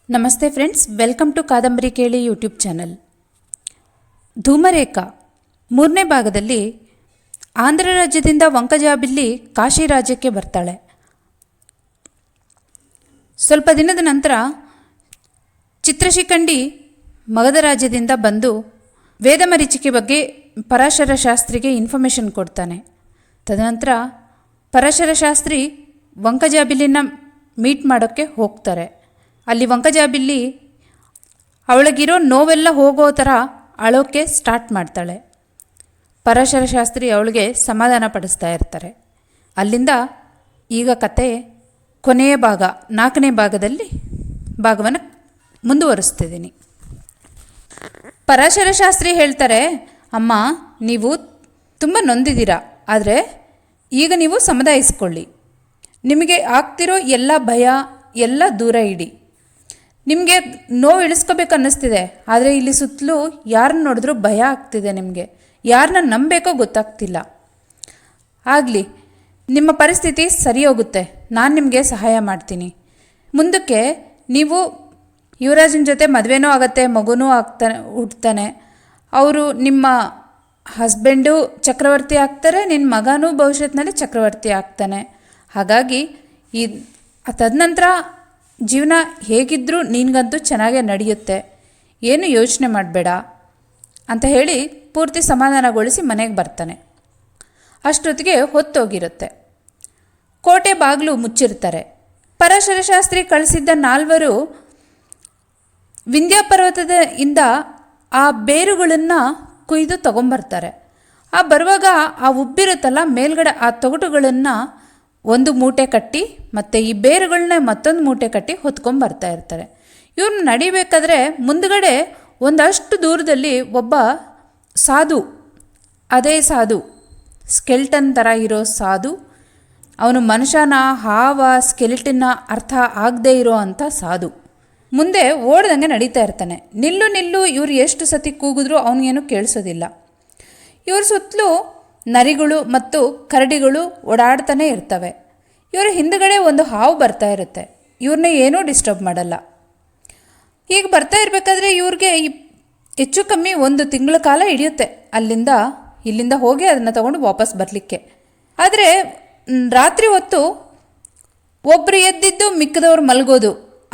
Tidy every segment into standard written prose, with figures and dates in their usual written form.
ನಮಸ್ತೆ friends, welcome to ಕಾದಂಬರಿ ಕೇಳಿ ಯೂಟ್ಯೂಬ್ ಚಾನಲ್. ಧೂಮರೇಖಾ ಮೂರನೇ ಭಾಗದಲ್ಲಿ ಆಂಧ್ರ ರಾಜ್ಯದಿಂದ ವಂಕಜಾಬಿಲ್ಲಿ ಕಾಶಿ ರಾಜ್ಯಕ್ಕೆ ಬರ್ತಾಳೆ. ಸ್ವಲ್ಪ ದಿನದ ನಂತರ ಚಿತ್ರಶಿಖಂಡಿ ಮಗಧ ರಾಜ್ಯದಿಂದ ಬಂದು ವೇದಮರೀಚಿಕೆ ಬಗ್ಗೆ ಪರಾಶರ ಶಾಸ್ತ್ರಿಗೆ ಇನ್ಫಾರ್ಮೇಷನ್ ಕೊಡ್ತಾನೆ. ತದನಂತರ ಪರಾಶರ ಶಾಸ್ತ್ರಿ ವಂಕಜಾಬಿಲ್ಲಿನ ಮೀಟ್ ಮಾಡೋಕ್ಕೆ ಹೋಗ್ತಾರೆ. ಅಲ್ಲಿ ವಂಕಜಾಬಿಲ್ಲಿ ಅವಳಿಗಿರೋ ನೋವೆಲ್ಲ ಹೋಗೋ ಥರ ಅಳೋಕ್ಕೆ ಸ್ಟಾರ್ಟ್ ಮಾಡ್ತಾಳೆ. ಪರಾಶರ ಶಾಸ್ತ್ರಿ ಅವಳಿಗೆ ಸಮಾಧಾನ ಪಡಿಸ್ತಾ ಇರ್ತಾರೆ. ಅಲ್ಲಿಂದ ಈಗ ಕತೆ ಕೊನೆಯ ಭಾಗ 4ನೇ ಭಾಗವನ್ನು ಮುಂದುವರಿಸ್ತಿದ್ದೀನಿ. ಪರಾಶರ ಶಾಸ್ತ್ರಿ ಹೇಳ್ತಾರೆ, ಅಮ್ಮ ನೀವು ತುಂಬ ನೊಂದಿದ್ದೀರಾ, ಆದರೆ ಈಗ ನೀವು ಸಮುದಾಯಿಸ್ಕೊಳ್ಳಿ. ನಿಮಗೆ ಆಗ್ತಿರೋ ಎಲ್ಲ ಭಯ ಎಲ್ಲ ದೂರ ಇಡಿ. ನಿಮಗೆ ನೋವು ಇಳಿಸ್ಕೋಬೇಕು ಅನ್ನಿಸ್ತಿದೆ, ಆದರೆ ಇಲ್ಲಿ ಸುತ್ತಲೂ ಯಾರನ್ನ ನೋಡಿದ್ರೂ ಭಯ ಆಗ್ತಿದೆ. ನಿಮಗೆ ಯಾರನ್ನ ನಂಬಬೇಕೋ ಗೊತ್ತಾಗ್ತಿಲ್ಲ. ಆಗಲಿ, ನಿಮ್ಮ ಪರಿಸ್ಥಿತಿ ಸರಿ ಹೋಗುತ್ತೆ. ನಾನು ನಿಮಗೆ ಸಹಾಯ ಮಾಡ್ತೀನಿ. ಮುಂದಕ್ಕೆ ನೀವು ಯುವರಾಜನ ಜೊತೆ ಮದುವೆನೂ ಆಗುತ್ತೆ, ಮಗುನೂ ಹುಡ್ತಾನೆ. ಅವರು ನಿಮ್ಮ ಹಸ್ಬೆಂಡು ಚಕ್ರವರ್ತಿ ಆಗ್ತಾರೆ, ನಿನ್ನ ಮಗನೂ ಭವಿಷ್ಯತ್ನಲ್ಲಿ ಚಕ್ರವರ್ತಿ ಆಗ್ತಾನೆ. ಹಾಗಾಗಿ ತದನಂತರ ಜೀವನ ಹೇಗಿದ್ದರೂ ನಿನಗಂತೂ ಚೆನ್ನಾಗೇ ನಡೆಯುತ್ತೆ, ಏನು ಯೋಚನೆ ಮಾಡಬೇಡ ಅಂತ ಹೇಳಿ ಪೂರ್ತಿ ಸಮಾಧಾನಗೊಳಿಸಿ ಮನೆಗೆ ಬರ್ತಾನೆ. ಅಷ್ಟೊತ್ತಿಗೆ ಹೊತ್ತೋಗಿರುತ್ತೆ. ಕೋಟೆ ಬಾಗಿಲು ಮುಚ್ಚಿರ್ತಾರೆ. ಪರಾಶರ ಶಾಸ್ತ್ರಿ ಕಳಿಸಿದ್ದ 4 ವಿಂಧ್ಯ ಪರ್ವತದ ಇಂದ ಆ ಬೇರುಗಳನ್ನು ಕುಯ್ದು ತಗೊಂಬರ್ತಾರೆ. ಬರುವಾಗ ಆ ಉಬ್ಬಿರುತ್ತಲ್ಲ ಮೇಲ್ಗಡೆ, ಆ ತೊಗಟುಗಳನ್ನು ಒಂದು ಮೂಟೆ ಕಟ್ಟಿ ಮತ್ತು ಈ ಬೇರುಗಳನ್ನ ಮತ್ತೊಂದು ಮೂಟೆ ಕಟ್ಟಿ ಹೊತ್ಕೊಂಬರ್ತಾ ಇರ್ತಾರೆ. ಇವ್ರನ್ನ ನಡಿಬೇಕಾದ್ರೆ ಮುಂದ್ಗಡೆ ಒಂದಷ್ಟು ದೂರದಲ್ಲಿ ಒಬ್ಬ ಸಾಧು, ಅದೇ ಸಾಧು ಸ್ಕೆಲ್ಟನ್ ಥರ ಇರೋ ಸಾಧು, ಅವನು ಮನುಷ್ಯನ ಹಾವ ಸ್ಕೆಲ್ಟನ್ನ ಅರ್ಥ ಆಗದೇ ಇರೋ ಅಂಥ ಸಾಧು ಮುಂದೆ ಓಡ್ದಂಗೆ ನಡೀತಾ ಇರ್ತಾನೆ. ನಿಲ್ಲು ನಿಲ್ಲು ಇವ್ರು ಎಷ್ಟು ಸತಿ ಕೂಗಿದ್ರೂ ಅವನಿಗೇನು ಕೇಳಿಸೋದಿಲ್ಲ. ಇವ್ರ ಸುತ್ತಲೂ ನರಿಗಳು ಮತ್ತು ಕರಡಿಗಳು ಓಡಾಡ್ತಾನೆ ಇರ್ತವೆ. ಇವರ ಹಿಂದುಗಡೆ ಒಂದು ಹಾವು ಬರ್ತಾ ಇರುತ್ತೆ. ಇವ್ರನ್ನ ಏನೂ ಡಿಸ್ಟರ್ಬ್ ಮಾಡಲ್ಲ. ಈಗ ಬರ್ತಾ ಇರಬೇಕಾದ್ರೆ ಇವ್ರಿಗೆ ಹೆಚ್ಚು ಕಮ್ಮಿ 1 ತಿಂಗಳ ಕಾಲ ಹಿಡಿಯುತ್ತೆ ಇಲ್ಲಿಂದ ಹೋಗಿ ಅದನ್ನು ತಗೊಂಡು ವಾಪಸ್ ಬರಲಿಕ್ಕೆ. ಆದರೆ ರಾತ್ರಿ ಹೊತ್ತು ಒಬ್ಬರು ಎದ್ದಿದ್ದು ಮಿಕ್ಕದವ್ರು ಮಲಗೋದು,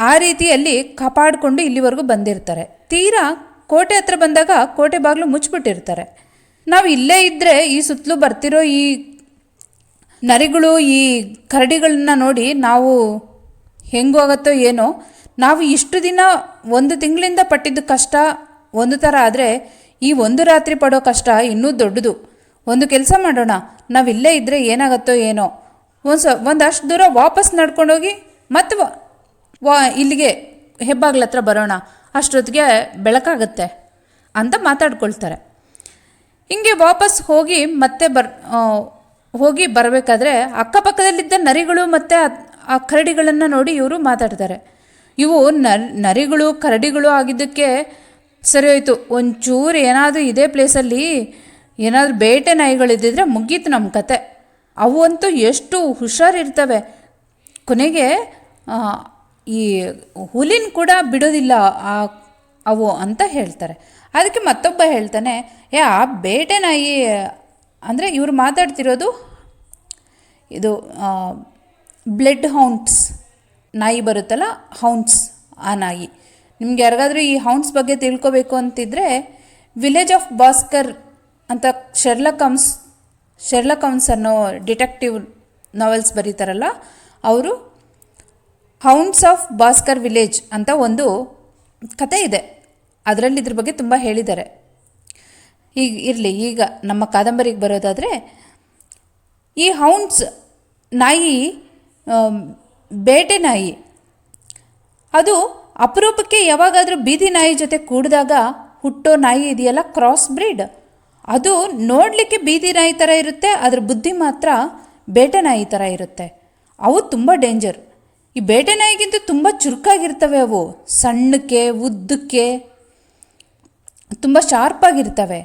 ಆ ರೀತಿಯಲ್ಲಿ ಕಾಪಾಡಿಕೊಂಡು ಇಲ್ಲಿವರೆಗೂ ಬಂದಿರ್ತಾರೆ. ತೀರಾ ಕೋಟೆ ಹತ್ರ ಬಂದಾಗ ಕೋಟೆ ಬಾಗಿಲು ಮುಚ್ಚಿಬಿಟ್ಟಿರ್ತಾರೆ. ನಾವು ಇಲ್ಲೇ ಇದ್ದರೆ ಈ ಸುತ್ತಲೂ ಬರ್ತಿರೋ ಈ ನರಿಗಳು ಈ ಕರಡಿಗಳನ್ನ ನೋಡಿ ನಾವು ಹೆಂಗೋಗತ್ತೋ ಏನೋ. ನಾವು ಇಷ್ಟು ದಿನ 1 ತಿಂಗಳಿಂದ ಪಟ್ಟಿದ್ದು ಕಷ್ಟ ಒಂದು ಥರ ಆದರೆ ಈ ಒಂದು ರಾತ್ರಿ ಪಡೋ ಕಷ್ಟ ಇನ್ನೂ ದೊಡ್ಡದು. ಒಂದು ಕೆಲಸ ಮಾಡೋಣ, ನಾವಿಲ್ಲೇ ಇದ್ದರೆ ಏನಾಗತ್ತೋ ಏನೋ, ಒಂದಷ್ಟು ದೂರ ವಾಪಸ್ ನಡ್ಕೊಂಡೋಗಿ ಮತ್ತೆ ಇಲ್ಲಿಗೆ ಹೆಬ್ಬಾಗ್ಲ ಹತ್ರ ಬರೋಣ, ಅಷ್ಟೊತ್ತಿಗೆ ಬೆಳಕಾಗತ್ತೆ ಅಂತ ಮಾತಾಡ್ಕೊಳ್ತಾರೆ. ಹಿಂಗೆ ವಾಪಸ್ ಹೋಗಿ ಮತ್ತೆ ಬರಬೇಕಾದ್ರೆ ಅಕ್ಕಪಕ್ಕದಲ್ಲಿದ್ದ ನರಿಗಳು ಮತ್ತು ಆ ಕರಡಿಗಳನ್ನು ನೋಡಿ ಇವರು ಮಾತಾಡ್ತಾರೆ. ಇವು ನರಿಗಳು ಕರಡಿಗಳು ಆಗಿದ್ದಕ್ಕೆ ಸರಿ ಹೋಯ್ತು, ಒಂಚೂರು ಏನಾದರೂ ಇದೇ ಪ್ಲೇಸಲ್ಲಿ ಏನಾದರೂ ಬೇಟೆ ನಾಯಿಗಳಿದ್ದಿದ್ರೆ ಮುಗೀತು ನಮ್ಮ ಕತೆ. ಅವು ಅಂತೂ ಎಷ್ಟು ಹುಷಾರಿರ್ತವೆ, ಕೊನೆಗೆ ಈ ಹುಲಿನ ಕೂಡ ಬಿಡೋದಿಲ್ಲ ಅವು ಅಂತ ಹೇಳ್ತಾರೆ. ಅದಕ್ಕೆ ಮತ್ತೊಬ್ಬ ಹೇಳ್ತಾನೆ, ಆ ಬೇಟೆ ನಾಯಿ ಅಂದರೆ ಇವರು ಮಾತಾಡ್ತಿರೋದು ಇದು ಬ್ಲಡ್ ಹೌಂಡ್ಸ್ ನಾಯಿ ಬರುತ್ತಲ್ಲ, ಹೌಂಡ್ಸ್, ಆ ನಾಯಿ. ನಿಮ್ಗೆ ಯಾರಿಗಾದ್ರೂ ಈ ಹೌಂಡ್ಸ್ ಬಗ್ಗೆ ತಿಳ್ಕೊಬೇಕು ಅಂತಿದ್ರೆ ವಿಲೇಜ್ ಆಫ್ ಭಾಸ್ಕರ್ ಅಂತ ಶೆರ್ಲಕ್ ಹೋಮ್ಸ್ ಅನ್ನೋ ಡಿಟೆಕ್ಟಿವ್ ನಾವೆಲ್ಸ್ ಬರೀತಾರಲ್ಲ, ಅವರು ಹೌಂಡ್ಸ್ ಆಫ್ ಭಾಸ್ಕರ್ ವಿಲೇಜ್ ಅಂತ ಒಂದು ಕತೆ ಇದೆ. ಅದರಲ್ಲಿ ಇದ್ರ ಬಗ್ಗೆ ತುಂಬ ಹೇಳಿದ್ದಾರೆ. ಈಗ ನಮ್ಮ ಕಾದಂಬರಿಗೆ ಬರೋದಾದರೆ, ಈ ಹೌಂಡ್ಸ್ ನಾಯಿ ಬೇಟೆ ನಾಯಿ. ಅದು ಅಪರೂಪಕ್ಕೆ ಯಾವಾಗಾದರೂ ಬೀದಿ ನಾಯಿ ಜೊತೆ ಕೂಡಿದಾಗ ಹುಟ್ಟೋ ನಾಯಿ ಇದೆಯಲ್ಲ, ಕ್ರಾಸ್ ಬ್ರೀಡ್, ಅದು ನೋಡಲಿಕ್ಕೆ ಬೀದಿ ನಾಯಿ ಥರ ಇರುತ್ತೆ, ಅದ್ರ ಬುದ್ಧಿ ಮಾತ್ರ ಬೇಟೆ ನಾಯಿ ಥರ ಇರುತ್ತೆ. ಅವು ತುಂಬ ಡೇಂಜರ್. ಈ ಬೇಟೆ ನಾಯಿಗಿಂತ ತುಂಬ ಚುರುಕಾಗಿರ್ತವೆ. ಅವು ಸಣ್ಣಕ್ಕೆ ಉದ್ದಕ್ಕೆ ತುಂಬ ಶಾರ್ಪಾಗಿರ್ತವೆ.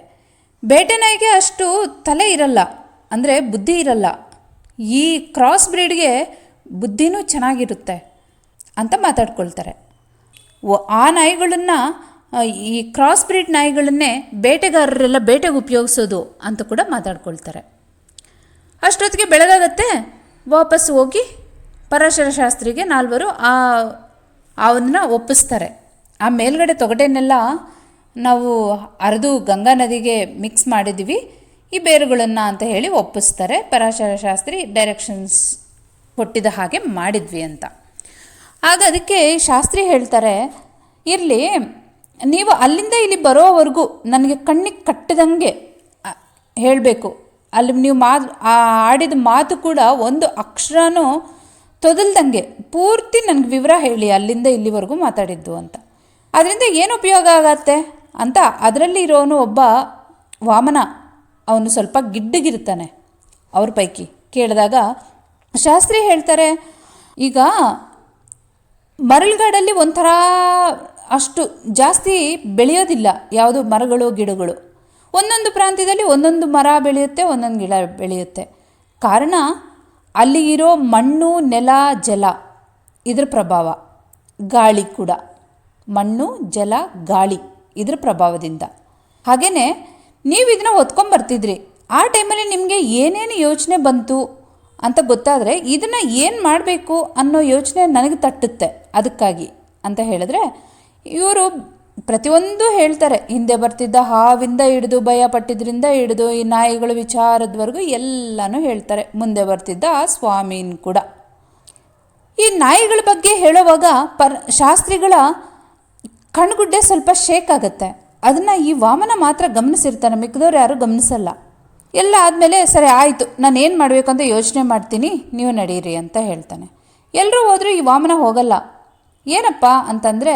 ಬೇಟೆ ನಾಯಿಗೆ ಅಷ್ಟು ತಲೆ ಇರಲ್ಲ, ಅಂದರೆ ಬುದ್ಧಿ ಇರಲ್ಲ. ಈ ಕ್ರಾಸ್ ಬ್ರೀಡ್ಗೆ ಬುದ್ಧಿನೂ ಚೆನ್ನಾಗಿರುತ್ತೆ ಅಂತ ಮಾತಾಡ್ಕೊಳ್ತಾರೆ. ಆ ನಾಯಿಗಳನ್ನು ಈ ಕ್ರಾಸ್ ಬ್ರೀಡ್ ನಾಯಿಗಳನ್ನೇ ಬೇಟೆಗಾರರೆಲ್ಲ ಬೇಟೆಗೆ ಉಪಯೋಗಿಸೋದು ಅಂತ ಕೂಡ ಮಾತಾಡ್ಕೊಳ್ತಾರೆ. ಅಷ್ಟೊತ್ತಿಗೆ ಬೆಳಗಾಗತ್ತೆ. ವಾಪಸ್ ಹೋಗಿ ಪರಾಶರ ಶಾಸ್ತ್ರಿಗೆ ನಾಲ್ವರು ಅವನ್ನ ಒಪ್ಪಿಸ್ತಾರೆ. ಆ ಮೇಲ್ಗಡೆ ತೊಗಟೆನೆಲ್ಲ ನಾವು ಅರೆದು ಗಂಗಾ ನದಿಗೆ ಮಿಕ್ಸ್ ಮಾಡಿದ್ದೀವಿ, ಈ ಬೇರುಗಳನ್ನು ಅಂತ ಹೇಳಿ ಒಪ್ಪಿಸ್ತಾರೆ. ಪರಾಶರ ಶಾಸ್ತ್ರಿ ಡೈರೆಕ್ಷನ್ಸ್ ಕೊಟ್ಟಿದ್ದ ಹಾಗೆ ಮಾಡಿದ್ವಿ ಅಂತ. ಆಗ ಅದಕ್ಕೆ ಶಾಸ್ತ್ರಿ ಹೇಳ್ತಾರೆ, ಇರಲಿ, ನೀವು ಅಲ್ಲಿಂದ ಇಲ್ಲಿ ಬರೋವರೆಗೂ ನನಗೆ ಕಣ್ಣಿಗೆ ಕಟ್ಟಿದಂಗೆ ಹೇಳಬೇಕು. ಅಲ್ಲಿ ನೀವು ಆಡಿದ ಮಾತು ಕೂಡ ಒಂದು ಅಕ್ಷರನೂ ತೊದಲ್ದಂಗೆ ಪೂರ್ತಿ ನನಗೆ ವಿವರ ಹೇಳಿ ಅಲ್ಲಿಂದ ಇಲ್ಲಿವರೆಗೂ ಮಾತಾಡಿದ್ದು ಅಂತ. ಅದರಿಂದ ಏನು ಉಪಯೋಗ ಆಗತ್ತೆ ಅಂತ ಅದರಲ್ಲಿ ಇರೋನು ಒಬ್ಬ ವಾಮನ, ಅವನು ಸ್ವಲ್ಪ ಗಿಡ್ಡಗಿರ್ತಾನೆ ಅವ್ರ ಪೈಕಿ. ಕೇಳಿದಾಗ ಶಾಸ್ತ್ರಿ ಹೇಳ್ತಾರೆ, ಈಗ ಮರಳುಗಾಡಲ್ಲಿ ಒಂಥರ ಅಷ್ಟು ಜಾಸ್ತಿ ಬೆಳೆಯೋದಿಲ್ಲ ಯಾವುದು ಮರಗಳು ಗಿಡಗಳು. ಒಂದೊಂದು ಪ್ರಾಂತ್ಯದಲ್ಲಿ ಒಂದೊಂದು ಮರ ಬೆಳೆಯುತ್ತೆ, ಒಂದೊಂದು ಗಿಡ ಬೆಳೆಯುತ್ತೆ. ಕಾರಣ ಅಲ್ಲಿ ಇರೋ ಮಣ್ಣು, ನೆಲ, ಜಲ, ಇದ್ರ ಪ್ರಭಾವ. ಗಾಳಿ ಕೂಡ, ಮಣ್ಣು, ಜಲ, ಗಾಳಿ ಇದ್ರ ಪ್ರಭಾವದಿಂದ. ಹಾಗೆಯೇ ನೀವು ಇದನ್ನ ಹೊತ್ಕೊಂಬರ್ತಿದ್ರಿ. ಆ ಟೈಮಲ್ಲಿ ನಿಮಗೆ ಏನೇನು ಯೋಚನೆ ಬಂತು ಅಂತ ಗೊತ್ತಾದರೆ ಇದನ್ನು ಏನು ಮಾಡಬೇಕು ಅನ್ನೋ ಯೋಚನೆ ನನಗೆ ತಟ್ಟುತ್ತೆ, ಅದಕ್ಕಾಗಿ ಅಂತ ಹೇಳಿದ್ರೆ ಇವರು ಪ್ರತಿಯೊಂದು ಹೇಳ್ತಾರೆ. ಹಿಂದೆ ಬರ್ತಿದ್ದ ಹಾವಿಂದ ಹಿಡಿದು ಭಯ ಪಟ್ಟಿದ್ರಿಂದ ಹಿಡಿದು ಈ ನಾಯಿಗಳ ವಿಚಾರದವರೆಗೂ ಎಲ್ಲನೂ ಹೇಳ್ತಾರೆ. ಮುಂದೆ ಬರ್ತಿದ್ದ ಆ ಸ್ವಾಮೀನ್ ಕೂಡ. ಈ ನಾಯಿಗಳ ಬಗ್ಗೆ ಹೇಳುವಾಗ ಶಾಸ್ತ್ರಿಗಳ ಕಣ್ಗುಡ್ಡೆ ಸ್ವಲ್ಪ ಶೇಕ್ ಆಗುತ್ತೆ. ಅದನ್ನು ಈ ವಾಮನ ಮಾತ್ರ ಗಮನಿಸಿರ್ತಾನೆ, ಮಿಕ್ಕಿದವ್ರು ಯಾರೂ ಗಮನಿಸಲ್ಲ. ಎಲ್ಲ ಆದಮೇಲೆ ಸರಿ ಆಯಿತು, ನಾನು ಏನು ಮಾಡಬೇಕು ಅಂತ ಯೋಚನೆ ಮಾಡ್ತೀನಿ, ನೀವು ನಡೀರಿ ಅಂತ ಹೇಳ್ತಾನೆ. ಎಲ್ಲರೂ ಹೋದರೂ ಈ ವಾಮನ ಹೋಗಲ್ಲ. ಏನಪ್ಪ ಅಂತಂದರೆ,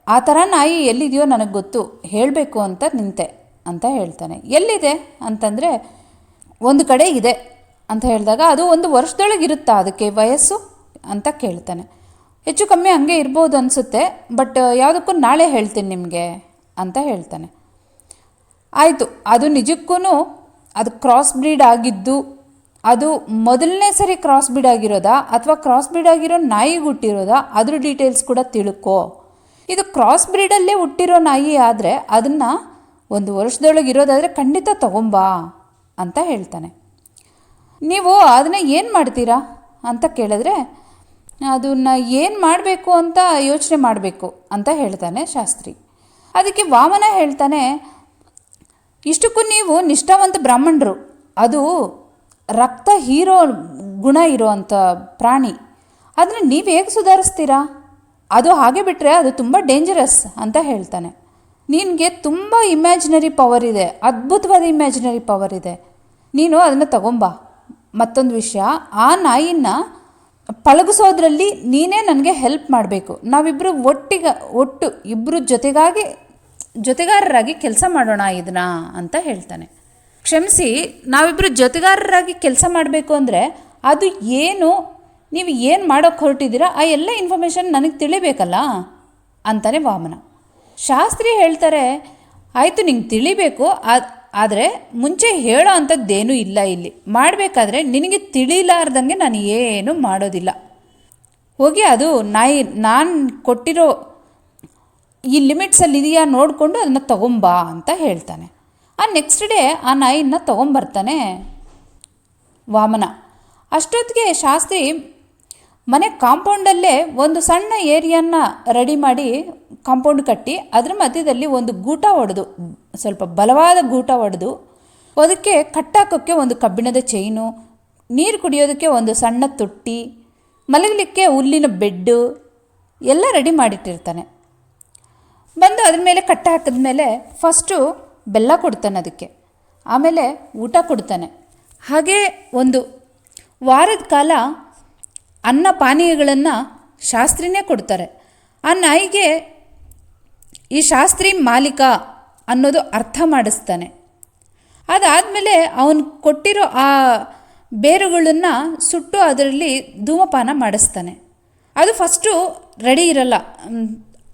ಆ ಥರ ನಾಯಿ ಎಲ್ಲಿದೆಯೋ ನನಗೆ ಗೊತ್ತು, ಹೇಳಬೇಕು ಅಂತ ನಿಂತೆ ಅಂತ ಹೇಳ್ತಾನೆ. ಎಲ್ಲಿದೆ ಅಂತಂದರೆ, ಒಂದು ಕಡೆ ಇದೆ ಅಂತ ಹೇಳಿದಾಗ, ಅದು 1 ವರ್ಷದೊಳಗಿರುತ್ತಾ ಅದಕ್ಕೆ ವಯಸ್ಸು ಅಂತ ಕೇಳ್ತಾನೆ. ಹೆಚ್ಚು ಕಮ್ಮಿ ಹಂಗೆ ಇರ್ಬೋದು ಅನಿಸುತ್ತೆ, ಬಟ್ ಯಾವುದಕ್ಕೂ ನಾಳೆ ಹೇಳ್ತೀನಿ ನಿಮಗೆ ಅಂತ ಹೇಳ್ತಾನೆ. ಆಯಿತು, ಅದು ನಿಜಕ್ಕೂ ಅದು ಕ್ರಾಸ್ ಬ್ರೀಡ್ ಆಗಿದ್ದು, ಅದು ಮೊದಲನೇ ಸರಿ ಕ್ರಾಸ್ ಬ್ರೀಡ್ ಆಗಿರೋದಾ ಅಥವಾ ಕ್ರಾಸ್ ಬ್ರೀಡ್ ಆಗಿರೋ ನಾಯಿಗೆ ಹುಟ್ಟಿರೋದಾ, ಅದ್ರ ಡೀಟೇಲ್ಸ್ ಕೂಡ ತಿಳ್ಕೊ. ಇದು ಕ್ರಾಸ್ ಬ್ರೀಡಲ್ಲೇ ಹುಟ್ಟಿರೋ ನಾಯಿ ಆದರೆ ಅದನ್ನು 1 ವರ್ಷದೊಳಗೆ ಇರೋದಾದರೆ ಖಂಡಿತ ತಗೊಂಬಾ ಅಂತ ಹೇಳ್ತಾನೆ. ನೀವು ಅದನ್ನು ಏನು ಮಾಡ್ತೀರಾ ಅಂತ ಕೇಳಿದ್ರೆ, ಅದನ್ನು ಏನು ಮಾಡಬೇಕು ಅಂತ ಯೋಚನೆ ಮಾಡಬೇಕು ಅಂತ ಹೇಳ್ತಾನೆ ಶಾಸ್ತ್ರಿ. ಅದಕ್ಕೆ ವಾಮನ ಹೇಳ್ತಾನೆ, ಇಷ್ಟಕ್ಕೂ ನೀವು ನಿಷ್ಠಾವಂತ ಬ್ರಾಹ್ಮಣರು, ಅದು ರಕ್ತ ಹೀರೋ ಗುಣ ಇರೋವಂಥ ಪ್ರಾಣಿ, ಅದನ್ನು ನೀವು ಹೇಗೆ ಸುಧಾರಿಸ್ತೀರಾ? ಅದು ಹಾಗೆ ಬಿಟ್ಟರೆ ಅದು ತುಂಬ ಡೇಂಜರಸ್ ಅಂತ ಹೇಳ್ತಾನೆ. ನಿನಗೆ ತುಂಬ ಇಮ್ಯಾಜಿನರಿ ಪವರ್ ಇದೆ, ಅದ್ಭುತವಾದ ಇಮ್ಯಾಜಿನರಿ ಪವರ್ ಇದೆ, ನೀನು ಅದನ್ನು ತಗೊಂಬಾ. ಮತ್ತೊಂದು ವಿಷಯ, ಆ ನಾಯಿನ ಪಳಗಿಸೋದ್ರಲ್ಲಿ ನೀನೇ ನನಗೆ ಹೆಲ್ಪ್ ಮಾಡಬೇಕು. ನಾವಿಬ್ಬರು ಒಟ್ಟು ಇಬ್ಬರು ಜೊತೆಗಾರರಾಗಿ ಕೆಲಸ ಮಾಡೋಣ ಇದನ್ನ ಅಂತ ಹೇಳ್ತಾನೆ. ಕ್ಷಮಿಸಿ, ನಾವಿಬ್ಬರು ಜೊತೆಗಾರರಾಗಿ ಕೆಲಸ ಮಾಡಬೇಕು ಅಂದರೆ ಅದು ಏನು, ನೀವು ಏನು ಮಾಡೋಕ್ಕೆ ಹೊರಟಿದ್ದೀರಾ, ಆ ಎಲ್ಲ ಇನ್ಫಾರ್ಮೇಷನ್ ನನಗೆ ತಿಳಿಬೇಕಲ್ಲ ಅಂತಾನೆ ವಾಮನ. ಶಾಸ್ತ್ರಿ ಹೇಳ್ತಾರೆ, ಆಯಿತು ನಿಂಗೆ ತಿಳಿಬೇಕು, ಆದರೆ ಮುಂಚೆ ಹೇಳೋ ಅಂಥದ್ದೇನೂ ಇಲ್ಲ. ಇಲ್ಲಿ ಮಾಡಬೇಕಾದ್ರೆ ನಿನಗೆ ತಿಳಿಲಾರ್ದಂಗೆ ನಾನು ಏನು ಮಾಡೋದಿಲ್ಲ. ಹೋಗಿ ಅದು ನಾಯಿ ನಾನು ಕೊಟ್ಟಿರೋ ಈ ಲಿಮಿಟ್ಸಲ್ಲಿ ಇದೆಯಾ ನೋಡಿಕೊಂಡು ಅದನ್ನು ತಗೊಂಬಾ ಅಂತ ಹೇಳ್ತಾನೆ. ಆ ನೆಕ್ಸ್ಟ್ ಡೇ ಆ ನಾಯಿನ ತೊಗೊಂಬರ್ತಾನೆ ವಾಮನ. ಅಷ್ಟೊತ್ತಿಗೆ ಶಾಸ್ತ್ರಿ ಮನೆ ಕಾಂಪೌಂಡಲ್ಲೇ ಒಂದು ಸಣ್ಣ ಏರಿಯಾನ ರೆಡಿ ಮಾಡಿ ಕಾಂಪೌಂಡ್ ಕಟ್ಟಿ ಅದರ ಮಧ್ಯದಲ್ಲಿ ಒಂದು ಗೂಟ ಹೊಡೆದು, ಸ್ವಲ್ಪ ಬಲವಾದ ಗೂಟ ಹೊಡೆದು, ಅದಕ್ಕೆ ಕಟ್ಟಾಕೋಕ್ಕೆ ಒಂದು ಕಬ್ಬಿಣದ ಚೈನು, ನೀರು ಕುಡಿಯೋದಕ್ಕೆ ಒಂದು ಸಣ್ಣ ತೊಟ್ಟಿ, ಮಲಗಲಿಕ್ಕೆ ಹುಲ್ಲಿನ ಬೆಡ್ಡು ಎಲ್ಲ ರೆಡಿ ಮಾಡಿಟ್ಟಿರ್ತಾನೆ. ಬಂದು ಅದ್ರ ಮೇಲೆ ಕಟ್ಟ ಹಾಕಿದ್ಮೇಲೆ ಫಸ್ಟು ಬೆಲ್ಲ ಕೊಡ್ತಾನೆ ಅದಕ್ಕೆ, ಆಮೇಲೆ ಊಟ ಕೊಡ್ತಾನೆ. ಹಾಗೇ ಒಂದು ವಾರದ ಕಾಲ ಅನ್ನ ಪಾನೀಯಗಳನ್ನು ಶಾಸ್ತ್ರಿನೇ ಕೊಡ್ತಾರೆ. ಆ ನಾಯಿಗೆ ಈ ಶಾಸ್ತ್ರಿ ಮಾಲೀಕ ಅನ್ನೋದು ಅರ್ಥ ಮಾಡಿಸ್ತಾನೆ. ಅದಾದಮೇಲೆ ಅವನು ಕೊಟ್ಟಿರೋ ಆ ಬೇರುಗಳನ್ನು ಸುಟ್ಟು ಅದರಲ್ಲಿ ಧೂಮಪಾನ ಮಾಡಿಸ್ತಾನೆ. ಅದು ಫಸ್ಟು ರೆಡಿ ಇರಲ್ಲ,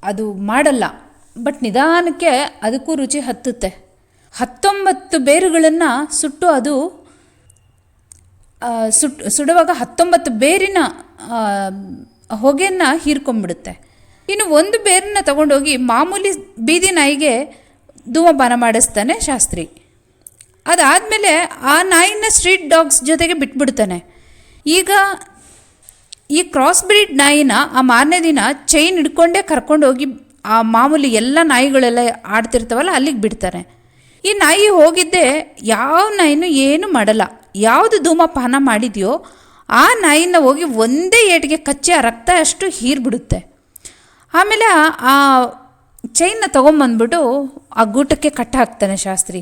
ಅದು ಮಾಡಲ್ಲ, ಬಟ್ ನಿಧಾನಕ್ಕೆ ಅದಕ್ಕೂ ರುಚಿ ಹತ್ತುತ್ತೆ. 19 ಬೇರುಗಳನ್ನು ಸುಟ್ಟು ಅದು ಸುಡುವಾಗ 19 ಬೇರಿನ ಹೊಗೆಯನ್ನು ಹೀರ್ಕೊಂಡ್ಬಿಡುತ್ತೆ. ಇನ್ನು ಒಂದು ಬೇರನ್ನ ತಗೊಂಡೋಗಿ ಮಾಮೂಲಿ ಬೀದಿ ನಾಯಿಗೆ ಧೂಮಪಾನ ಮಾಡಿಸ್ತಾನೆ ಶಾಸ್ತ್ರಿ. ಅದಾದಮೇಲೆ ಆ ನಾಯಿನ ಸ್ಟ್ರೀಟ್ ಡಾಗ್ಸ್ ಜೊತೆಗೆ ಬಿಟ್ಬಿಡ್ತಾನೆ. ಈಗ ಈ ಕ್ರಾಸ್ ಬ್ರೀಡ್ ನಾಯಿನ ಆ ಮಾರನೇ ದಿನ ಚೈನ್ ಹಿಡ್ಕೊಂಡೇ ಕರ್ಕೊಂಡೋಗಿ ಆ ಮಾಮೂಲಿ ಎಲ್ಲ ನಾಯಿಗಳೆಲ್ಲ ಆಡ್ತಿರ್ತಾವಲ್ಲ ಅಲ್ಲಿಗೆ ಬಿಡ್ತಾರೆ. ಈ ನಾಯಿ ಹೋಗಿದ್ದೆ ಯಾವ ನಾಯಿನೂ ಏನು ಮಾಡಲ್ಲ. ಯಾವುದು ಧೂಮಪಾನ ಮಾಡಿದೆಯೋ ಆ ನಾಯಿನ ಹೋಗಿ ಒಂದೇ ಏಟಿಗೆ ಕಚ್ಚಿ ಆ ರಕ್ತ ಅಷ್ಟು ಹೀರ್ಬಿಡುತ್ತೆ. ಆಮೇಲೆ ಆ ಚೈನ್ನ ತೊಗೊಂಬಂದ್ಬಿಟ್ಟು ಆ ಗೂಟಕ್ಕೆ ಕಟ್ಟ ಹಾಕ್ತಾನೆ ಶಾಸ್ತ್ರಿ.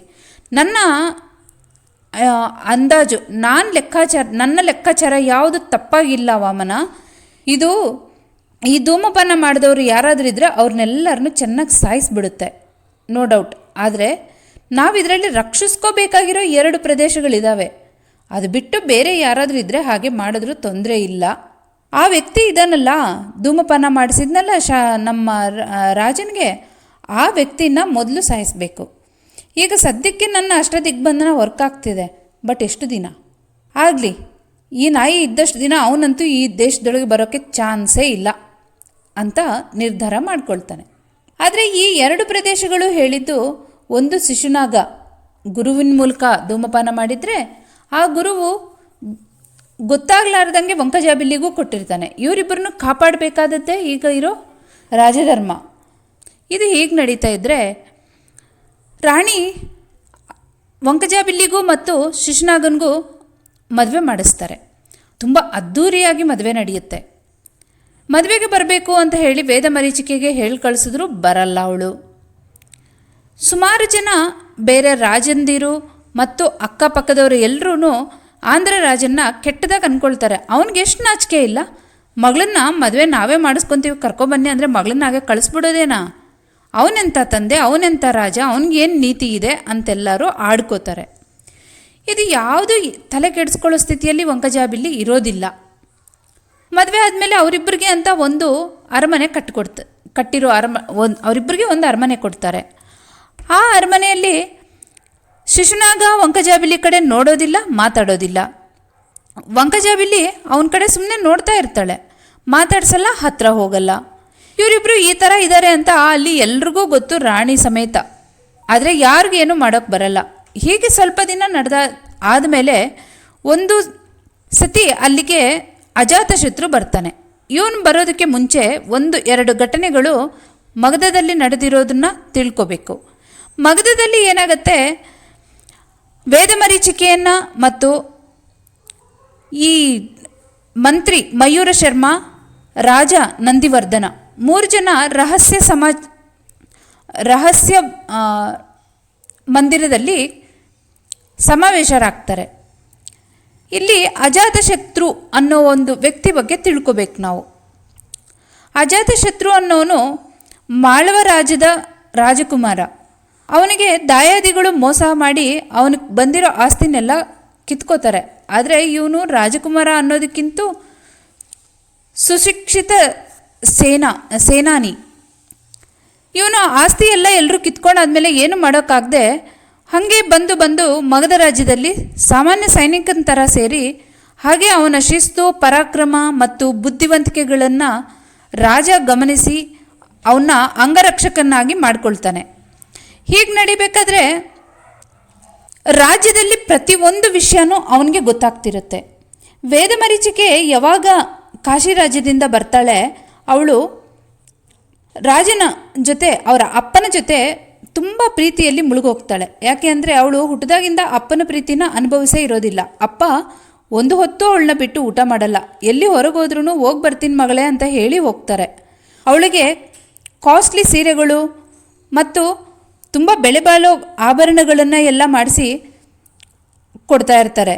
ನನ್ನ ಅಂದಾಜು ನನ್ನ ಲೆಕ್ಕಾಚಾರ ಯಾವುದು ತಪ್ಪಾಗಿಲ್ಲ ವಾಮನ. ಇದು ಈ ಧೂಮಪಾನ ಮಾಡಿದವರು ಯಾರಾದರೂ ಇದ್ದರೆ ಅವ್ರನ್ನೆಲ್ಲರನ್ನೂ ಚೆನ್ನಾಗಿ ಸಾಯಿಸಿಬಿಡುತ್ತೆ, ನೋ ಡೌಟ್. ಆದರೆ ನಾವಿದರಲ್ಲಿ ರಕ್ಷಿಸ್ಕೋಬೇಕಾಗಿರೋ 2 ಪ್ರದೇಶಗಳಿದ್ದಾವೆ. ಅದು ಬಿಟ್ಟು ಬೇರೆ ಯಾರಾದರೂ ಇದ್ದರೆ ಹಾಗೆ ಮಾಡಿದ್ರೂ ತೊಂದರೆ ಇಲ್ಲ. ಆ ವ್ಯಕ್ತಿ ಇದಾನಲ್ಲ, ಧೂಮಪಾನ ಮಾಡಿಸಿದ್ನಲ್ಲ ನಮ್ಮ ರಾಜನಿಗೆ, ಆ ವ್ಯಕ್ತಿನ ಮೊದಲು ಸಾಯಿಸಬೇಕು. ಈಗ ಸದ್ಯಕ್ಕೆ ನನ್ನ ಅಷ್ಟದಿಗ್ಬಂಧನ ವರ್ಕ್ ಆಗ್ತಿದೆ, ಬಟ್ ಎಷ್ಟು ದಿನ ಆಗಲಿ, ಈ ನಾಯಿ ಇದ್ದಷ್ಟು ದಿನ ಅವನಂತೂ ಈ ದೇಶದೊಳಗೆ ಬರೋಕ್ಕೆ ಚಾನ್ಸೇ ಇಲ್ಲ ಅಂತ ನಿರ್ಧಾರ ಮಾಡ್ಕೊಳ್ತಾನೆ. ಆದರೆ ಈ 2 ಪ್ರದೇಶಗಳು ಹೇಳಿದ್ದು, ಒಂದು ಶಿಶುನಾಗ ಗುರುವಿನ ಮೂಲಕ ಧೂಮಪಾನ ಮಾಡಿದರೆ ಆ ಗುರುವು ಗೊತ್ತಾಗಲಾರ್ದಂಗೆ ವಂಕಜಾಬಿಲ್ಲಿಗೂ ಕೊಟ್ಟಿರ್ತಾನೆ. ಇವರಿಬ್ಬರನ್ನು ಕಾಪಾಡಬೇಕಾದದ್ದೇ ಈಗ ಇರೋ ರಾಜಧರ್ಮ. ಇದು ಹೀಗೆ ನಡೀತಾ ಇದ್ದರೆ ರಾಣಿ ವಂಕಜಾಬಿಲ್ಲಿಗೂ ಮತ್ತು ಶಿಶುನಾಗನಿಗೂ ಮದುವೆ ಮಾಡಿಸ್ತಾರೆ. ತುಂಬ ಅದ್ಧೂರಿಯಾಗಿ ಮದುವೆ ನಡೆಯುತ್ತೆ. ಮದುವೆಗೆ ಬರಬೇಕು ಅಂತ ಹೇಳಿ ವೇದ ಮರೀಚಿಕೆಗೆ ಹೇಳಿ ಕಳಿಸಿದ್ರು, ಬರಲ್ಲ ಅವಳು. ಸುಮಾರು ಜನ ಬೇರೆ ರಾಜಂದಿರು ಮತ್ತು ಅಕ್ಕಪಕ್ಕದವರು ಎಲ್ಲರೂ ಆಂಧ್ರ ರಾಜನ್ನ ಕೆಟ್ಟದಾಗಿ ಅಂದ್ಕೊಳ್ತಾರೆ. ಅವನಿಗೆ ಎಷ್ಟು ನಾಚಿಕೆ ಇಲ್ಲ, ಮಗಳನ್ನ ಮದುವೆ ನಾವೇ ಮಾಡಿಸ್ಕೊತೀವಿ ಕರ್ಕೊಬನ್ನಿ ಅಂದರೆ ಮಗಳನ್ನ ಹಾಗೆ ಕಳಿಸ್ಬಿಡೋದೇನಾ, ಅವನೆಂಥ ತಂದೆ, ಅವನೆಂಥ ರಾಜ, ಅವನಿಗೇನು ನೀತಿ ಇದೆ ಅಂತೆಲ್ಲರೂ ಆಡ್ಕೋತಾರೆ. ಇದು ಯಾವುದು ತಲೆ ಕೆಡಿಸ್ಕೊಳ್ಳೋ ಸ್ಥಿತಿಯಲ್ಲಿ ವಂಕಜಾಬಿಲ್ಲಿ ಇರೋದಿಲ್ಲ. ಮದುವೆ ಆದಮೇಲೆ ಅವರಿಬ್ಬರಿಗೆ ಅಂತ ಒಂದು ಅರಮನೆ ಕಟ್ಟಿರೋ ಅವರಿಬ್ಬರಿಗೆ ಒಂದು ಅರಮನೆ ಕೊಡ್ತಾರೆ. ಆ ಅರಮನೆಯಲ್ಲಿ ಶಿಶುನಾಗ ವಂಕಜಾಬಿಲ್ಲಿ ಕಡೆ ನೋಡೋದಿಲ್ಲ, ಮಾತಾಡೋದಿಲ್ಲ. ವಂಕಜಾಬಿಲ್ಲಿ ಅವನ ಕಡೆ ಸುಮ್ಮನೆ ನೋಡ್ತಾ ಇರ್ತಾಳೆ, ಮಾತಾಡ್ಸಲ್ಲ, ಹತ್ತಿರ ಹೋಗಲ್ಲ. ಇವರಿಬ್ಬರು ಈ ಥರ ಇದ್ದಾರೆ ಅಂತ ಅಲ್ಲಿ ಎಲ್ರಿಗೂ ಗೊತ್ತು, ರಾಣಿ ಸಮೇತ. ಆದರೆ ಯಾರಿಗೇನು ಮಾಡೋಕ್ಕೆ ಬರಲ್ಲ. ಹೀಗೆ ಸ್ವಲ್ಪ ದಿನ ಆದಮೇಲೆ ಒಂದು ಸತಿ ಅಲ್ಲಿಗೆ ಅಜಾತಶತ್ರು ಬರ್ತಾನೆ. ಇವನು ಬರೋದಕ್ಕೆ ಮುಂಚೆ 1-2 ಘಟನೆಗಳು ಮಗಧದಲ್ಲಿ ನಡೆದಿರೋದನ್ನು ತಿಳ್ಕೋಬೇಕು. ಮಗಧದಲ್ಲಿ ಏನಾಗುತ್ತೆ, ವೇದಮರೀಚಿಕೆಯನ್ನು ಮತ್ತು ಈ ಮಂತ್ರಿ ಮಯೂರ ಶರ್ಮಾ, ರಾಜ ನಂದಿವರ್ಧನ 3 ಜನ ರಹಸ್ಯ ಮಂದಿರದಲ್ಲಿ ಸಮಾವೇಶರಾಗ್ತಾರೆ. ಇಲ್ಲಿ ಅಜಾತಶತ್ರು ಅನ್ನೋ ಒಂದು ವ್ಯಕ್ತಿ ಬಗ್ಗೆ ತಿಳ್ಕೊಬೇಕು ನಾವು. ಅಜಾತಶತ್ರು ಅನ್ನೋನು ಮಾಳವ ರಾಜ್ಯದ ರಾಜಕುಮಾರ. ಅವನಿಗೆ ದಾಯಾದಿಗಳು ಮೋಸ ಮಾಡಿ ಅವನಿಗೆ ಬಂದಿರೋ ಆಸ್ತಿನೆಲ್ಲ ಕಿತ್ಕೋತಾರೆ. ಆದರೆ ಇವನು ರಾಜಕುಮಾರ ಅನ್ನೋದಕ್ಕಿಂತ ಸುಶಿಕ್ಷಿತ ಸೇನಾನಿ. ಇವನು ಆಸ್ತಿ ಎಲ್ಲ ಎಲ್ಲರೂ ಕಿತ್ಕೊಂಡಾದ್ಮೇಲೆ ಏನು ಮಾಡೋಕ್ಕಾಗದೆ ಹಾಗೆ ಬಂದು ಮಗಧ ರಾಜ್ಯದಲ್ಲಿ ಸಾಮಾನ್ಯ ಸೈನಿಕನ ಥರ ಸೇರಿ ಹಾಗೆ ಅವನ ಶಿಸ್ತು, ಪರಾಕ್ರಮ ಮತ್ತು ಬುದ್ಧಿವಂತಿಕೆಗಳನ್ನು ರಾಜ ಗಮನಿಸಿ ಅವನ್ನ ಅಂಗರಕ್ಷಕನಾಗಿ ಮಾಡ್ಕೊಳ್ತಾನೆ. ಹೀಗೆ ನಡಿಬೇಕಾದ್ರೆ ರಾಜ್ಯದಲ್ಲಿ ಪ್ರತಿಯೊಂದು ವಿಷಯನೂ ಅವನಿಗೆ ಗೊತ್ತಾಗ್ತಿರುತ್ತೆ. ವೇದಮರೀಚಿಕೆ ಯಾವಾಗ ಕಾಶಿ ರಾಜ್ಯದಿಂದ ಬರ್ತಾಳೆ, ಅವಳು ರಾಜನ ಜೊತೆ, ಅವರ ಅಪ್ಪನ ಜೊತೆ ತುಂಬ ಪ್ರೀತಿಯಲ್ಲಿ ಮುಳುಗೋಗ್ತಾಳೆ. ಯಾಕೆ ಅಂದರೆ ಅವಳು ಹುಟ್ಟಿದಾಗಿಂದ ಅಪ್ಪನ ಪ್ರೀತಿನ ಅನುಭವಿಸೇ ಇರೋದಿಲ್ಲ. ಅಪ್ಪ ಒಂದು ಹೊತ್ತು ಅವಳನ್ನ ಬಿಟ್ಟು ಊಟ ಮಾಡಲ್ಲ, ಎಲ್ಲಿ ಹೊರಗೋದ್ರೂ ಹೋಗಿ ಬರ್ತೀನಿ ಮಗಳೇ ಅಂತ ಹೇಳಿ ಹೋಗ್ತಾರೆ. ಅವಳಿಗೆ ಕಾಸ್ಟ್ಲಿ ಸೀರೆಗಳು ಮತ್ತು ತುಂಬ ಬೆಲೆ ಬಾಳೋ ಆಭರಣಗಳನ್ನು ಎಲ್ಲ ಮಾಡಿಸಿ ಕೊಡ್ತಾ ಇರ್ತಾರೆ.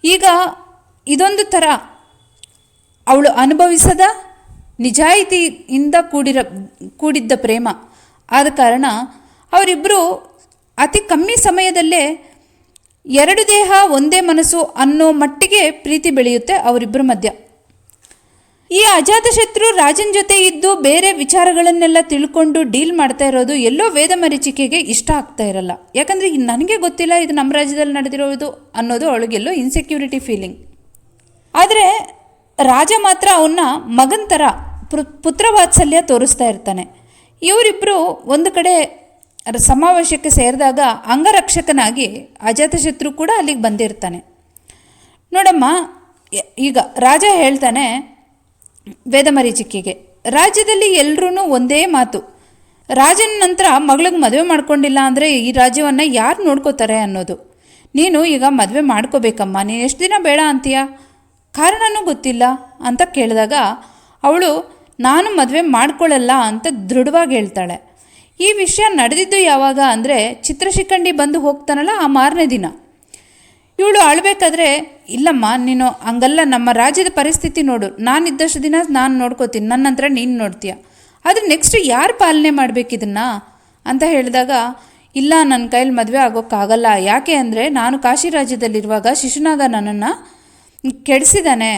ಈಗ ಇದೊಂದು ಥರ ಅವಳು ಅನುಭವಿಸದ ನಿಜಾಯಿತಿಯಿಂದ ಕೂಡಿದ್ದ ಪ್ರೇಮ ಆದ ಕಾರಣ ಅವರಿಬ್ಬರು ಅತಿ ಕಮ್ಮಿ ಸಮಯದಲ್ಲೇ 2 ದೇಹ ಒಂದೇ ಮನಸ್ಸು ಅನ್ನೋ ಮಟ್ಟಿಗೆ ಪ್ರೀತಿ ಬೆಳೆಯುತ್ತೆ ಅವರಿಬ್ಬರ ಮಧ್ಯ. ಈ ಅಜಾತಶತ್ರು ರಾಜನ ಜೊತೆ ಇದ್ದು ಬೇರೆ ವಿಚಾರಗಳನ್ನೆಲ್ಲ ತಿಳ್ಕೊಂಡು ಡೀಲ್ ಮಾಡ್ತಾ ಇರೋದು ಎಲ್ಲೋ ವೇದಮರೀಚಿಕೆಗೆ ಇಷ್ಟ ಆಗ್ತಾ ಇರಲ್ಲ. ಯಾಕಂದರೆ ನನಗೆ ಗೊತ್ತಿಲ್ಲ ಇದು ನಮ್ಮ ರಾಜ್ಯದಲ್ಲಿ ನಡೆದಿರೋದು ಅನ್ನೋದು ಅವಳಿಗೆಲ್ಲೋ ಇನ್ಸೆಕ್ಯೂರಿಟಿ ಫೀಲಿಂಗ್. ಆದರೆ ರಾಜ ಮಾತ್ರ ಅವನ್ನ ಮಗನ ಥರ ಪುತ್ರ ವಾತ್ಸಲ್ಯ ತೋರಿಸ್ತಾ ಇರ್ತಾನೆ. ಇವರಿಬ್ಬರು ಒಂದು ಕಡೆ ಸಮಾವೇಶಕ್ಕೆ ಸೇರಿದಾಗ ಅಂಗರಕ್ಷಕನಾಗಿ ಅಜಾತಶತ್ರು ಕೂಡ ಅಲ್ಲಿಗೆ ಬಂದಿರ್ತಾನೆ. ನೋಡಮ್ಮ, ಈಗ ರಾಜ ಹೇಳ್ತಾನೆ ವೇದಮರೀಚಿಕೆಗೆ, ರಾಜ್ಯದಲ್ಲಿ ಎಲ್ಲರೂ ಒಂದೇ ಮಾತು, ರಾಜನ ನಂತರ ಮಗಳಿಗೆ ಮದುವೆ ಮಾಡ್ಕೊಂಡಿಲ್ಲ ಅಂದರೆ ಈ ರಾಜ್ಯವನ್ನು ಯಾರು ನೋಡ್ಕೋತಾರೆ ಅನ್ನೋದು. ನೀನು ಈಗ ಮದುವೆ ಮಾಡ್ಕೋಬೇಕಮ್ಮ, ನೀನು ಎಷ್ಟು ದಿನ ಬೇಡ ಅಂತೀಯ, ಕಾರಣನೂ ಗೊತ್ತಿಲ್ಲ ಅಂತ ಕೇಳಿದಾಗ ಅವಳು ನಾನು ಮದುವೆ ಮಾಡ್ಕೊಳ್ಳಲ್ಲ ಅಂತ ದೃಢವಾಗಿ ಹೇಳ್ತಾಳೆ. ಈ ವಿಷಯ ನಡೆದಿದ್ದು ಯಾವಾಗ ಅಂದರೆ ಚಿತ್ರಶಿಖಂಡಿ ಬಂದು ಹೋಗ್ತಾನಲ್ಲ ಆ ಮಾರನೇ ದಿನ. ಇವಳು ಆಳ್ಬೇಕಾದ್ರೆ, ಇಲ್ಲಮ್ಮ ನೀನು ಹಂಗಲ್ಲ, ನಮ್ಮ ರಾಜ್ಯದ ಪರಿಸ್ಥಿತಿ ನೋಡು, ನಾನಿದ್ದಷ್ಟು ದಿನ ನಾನು ನೋಡ್ಕೋತೀನಿ, ನನ್ನ ನಂತರ ನೀನು ನೋಡ್ತೀಯ, ಆದರೆ ನೆಕ್ಸ್ಟ್ ಯಾರು ಪಾಲನೆ ಮಾಡಬೇಕಿದನ್ನು ಅಂತ ಹೇಳಿದಾಗ, ಇಲ್ಲ ನನ್ನ ಕೈಲಿ ಮದುವೆ ಆಗೋಕ್ಕಾಗಲ್ಲ, ಯಾಕೆ ಅಂದರೆ ನಾನು ಕಾಶಿ ರಾಜ್ಯದಲ್ಲಿರುವಾಗ ಶಿಶುನಾಗ ನನ್ನನ್ನು ಕೆಡಿಸಿದ್ದಾನೆ,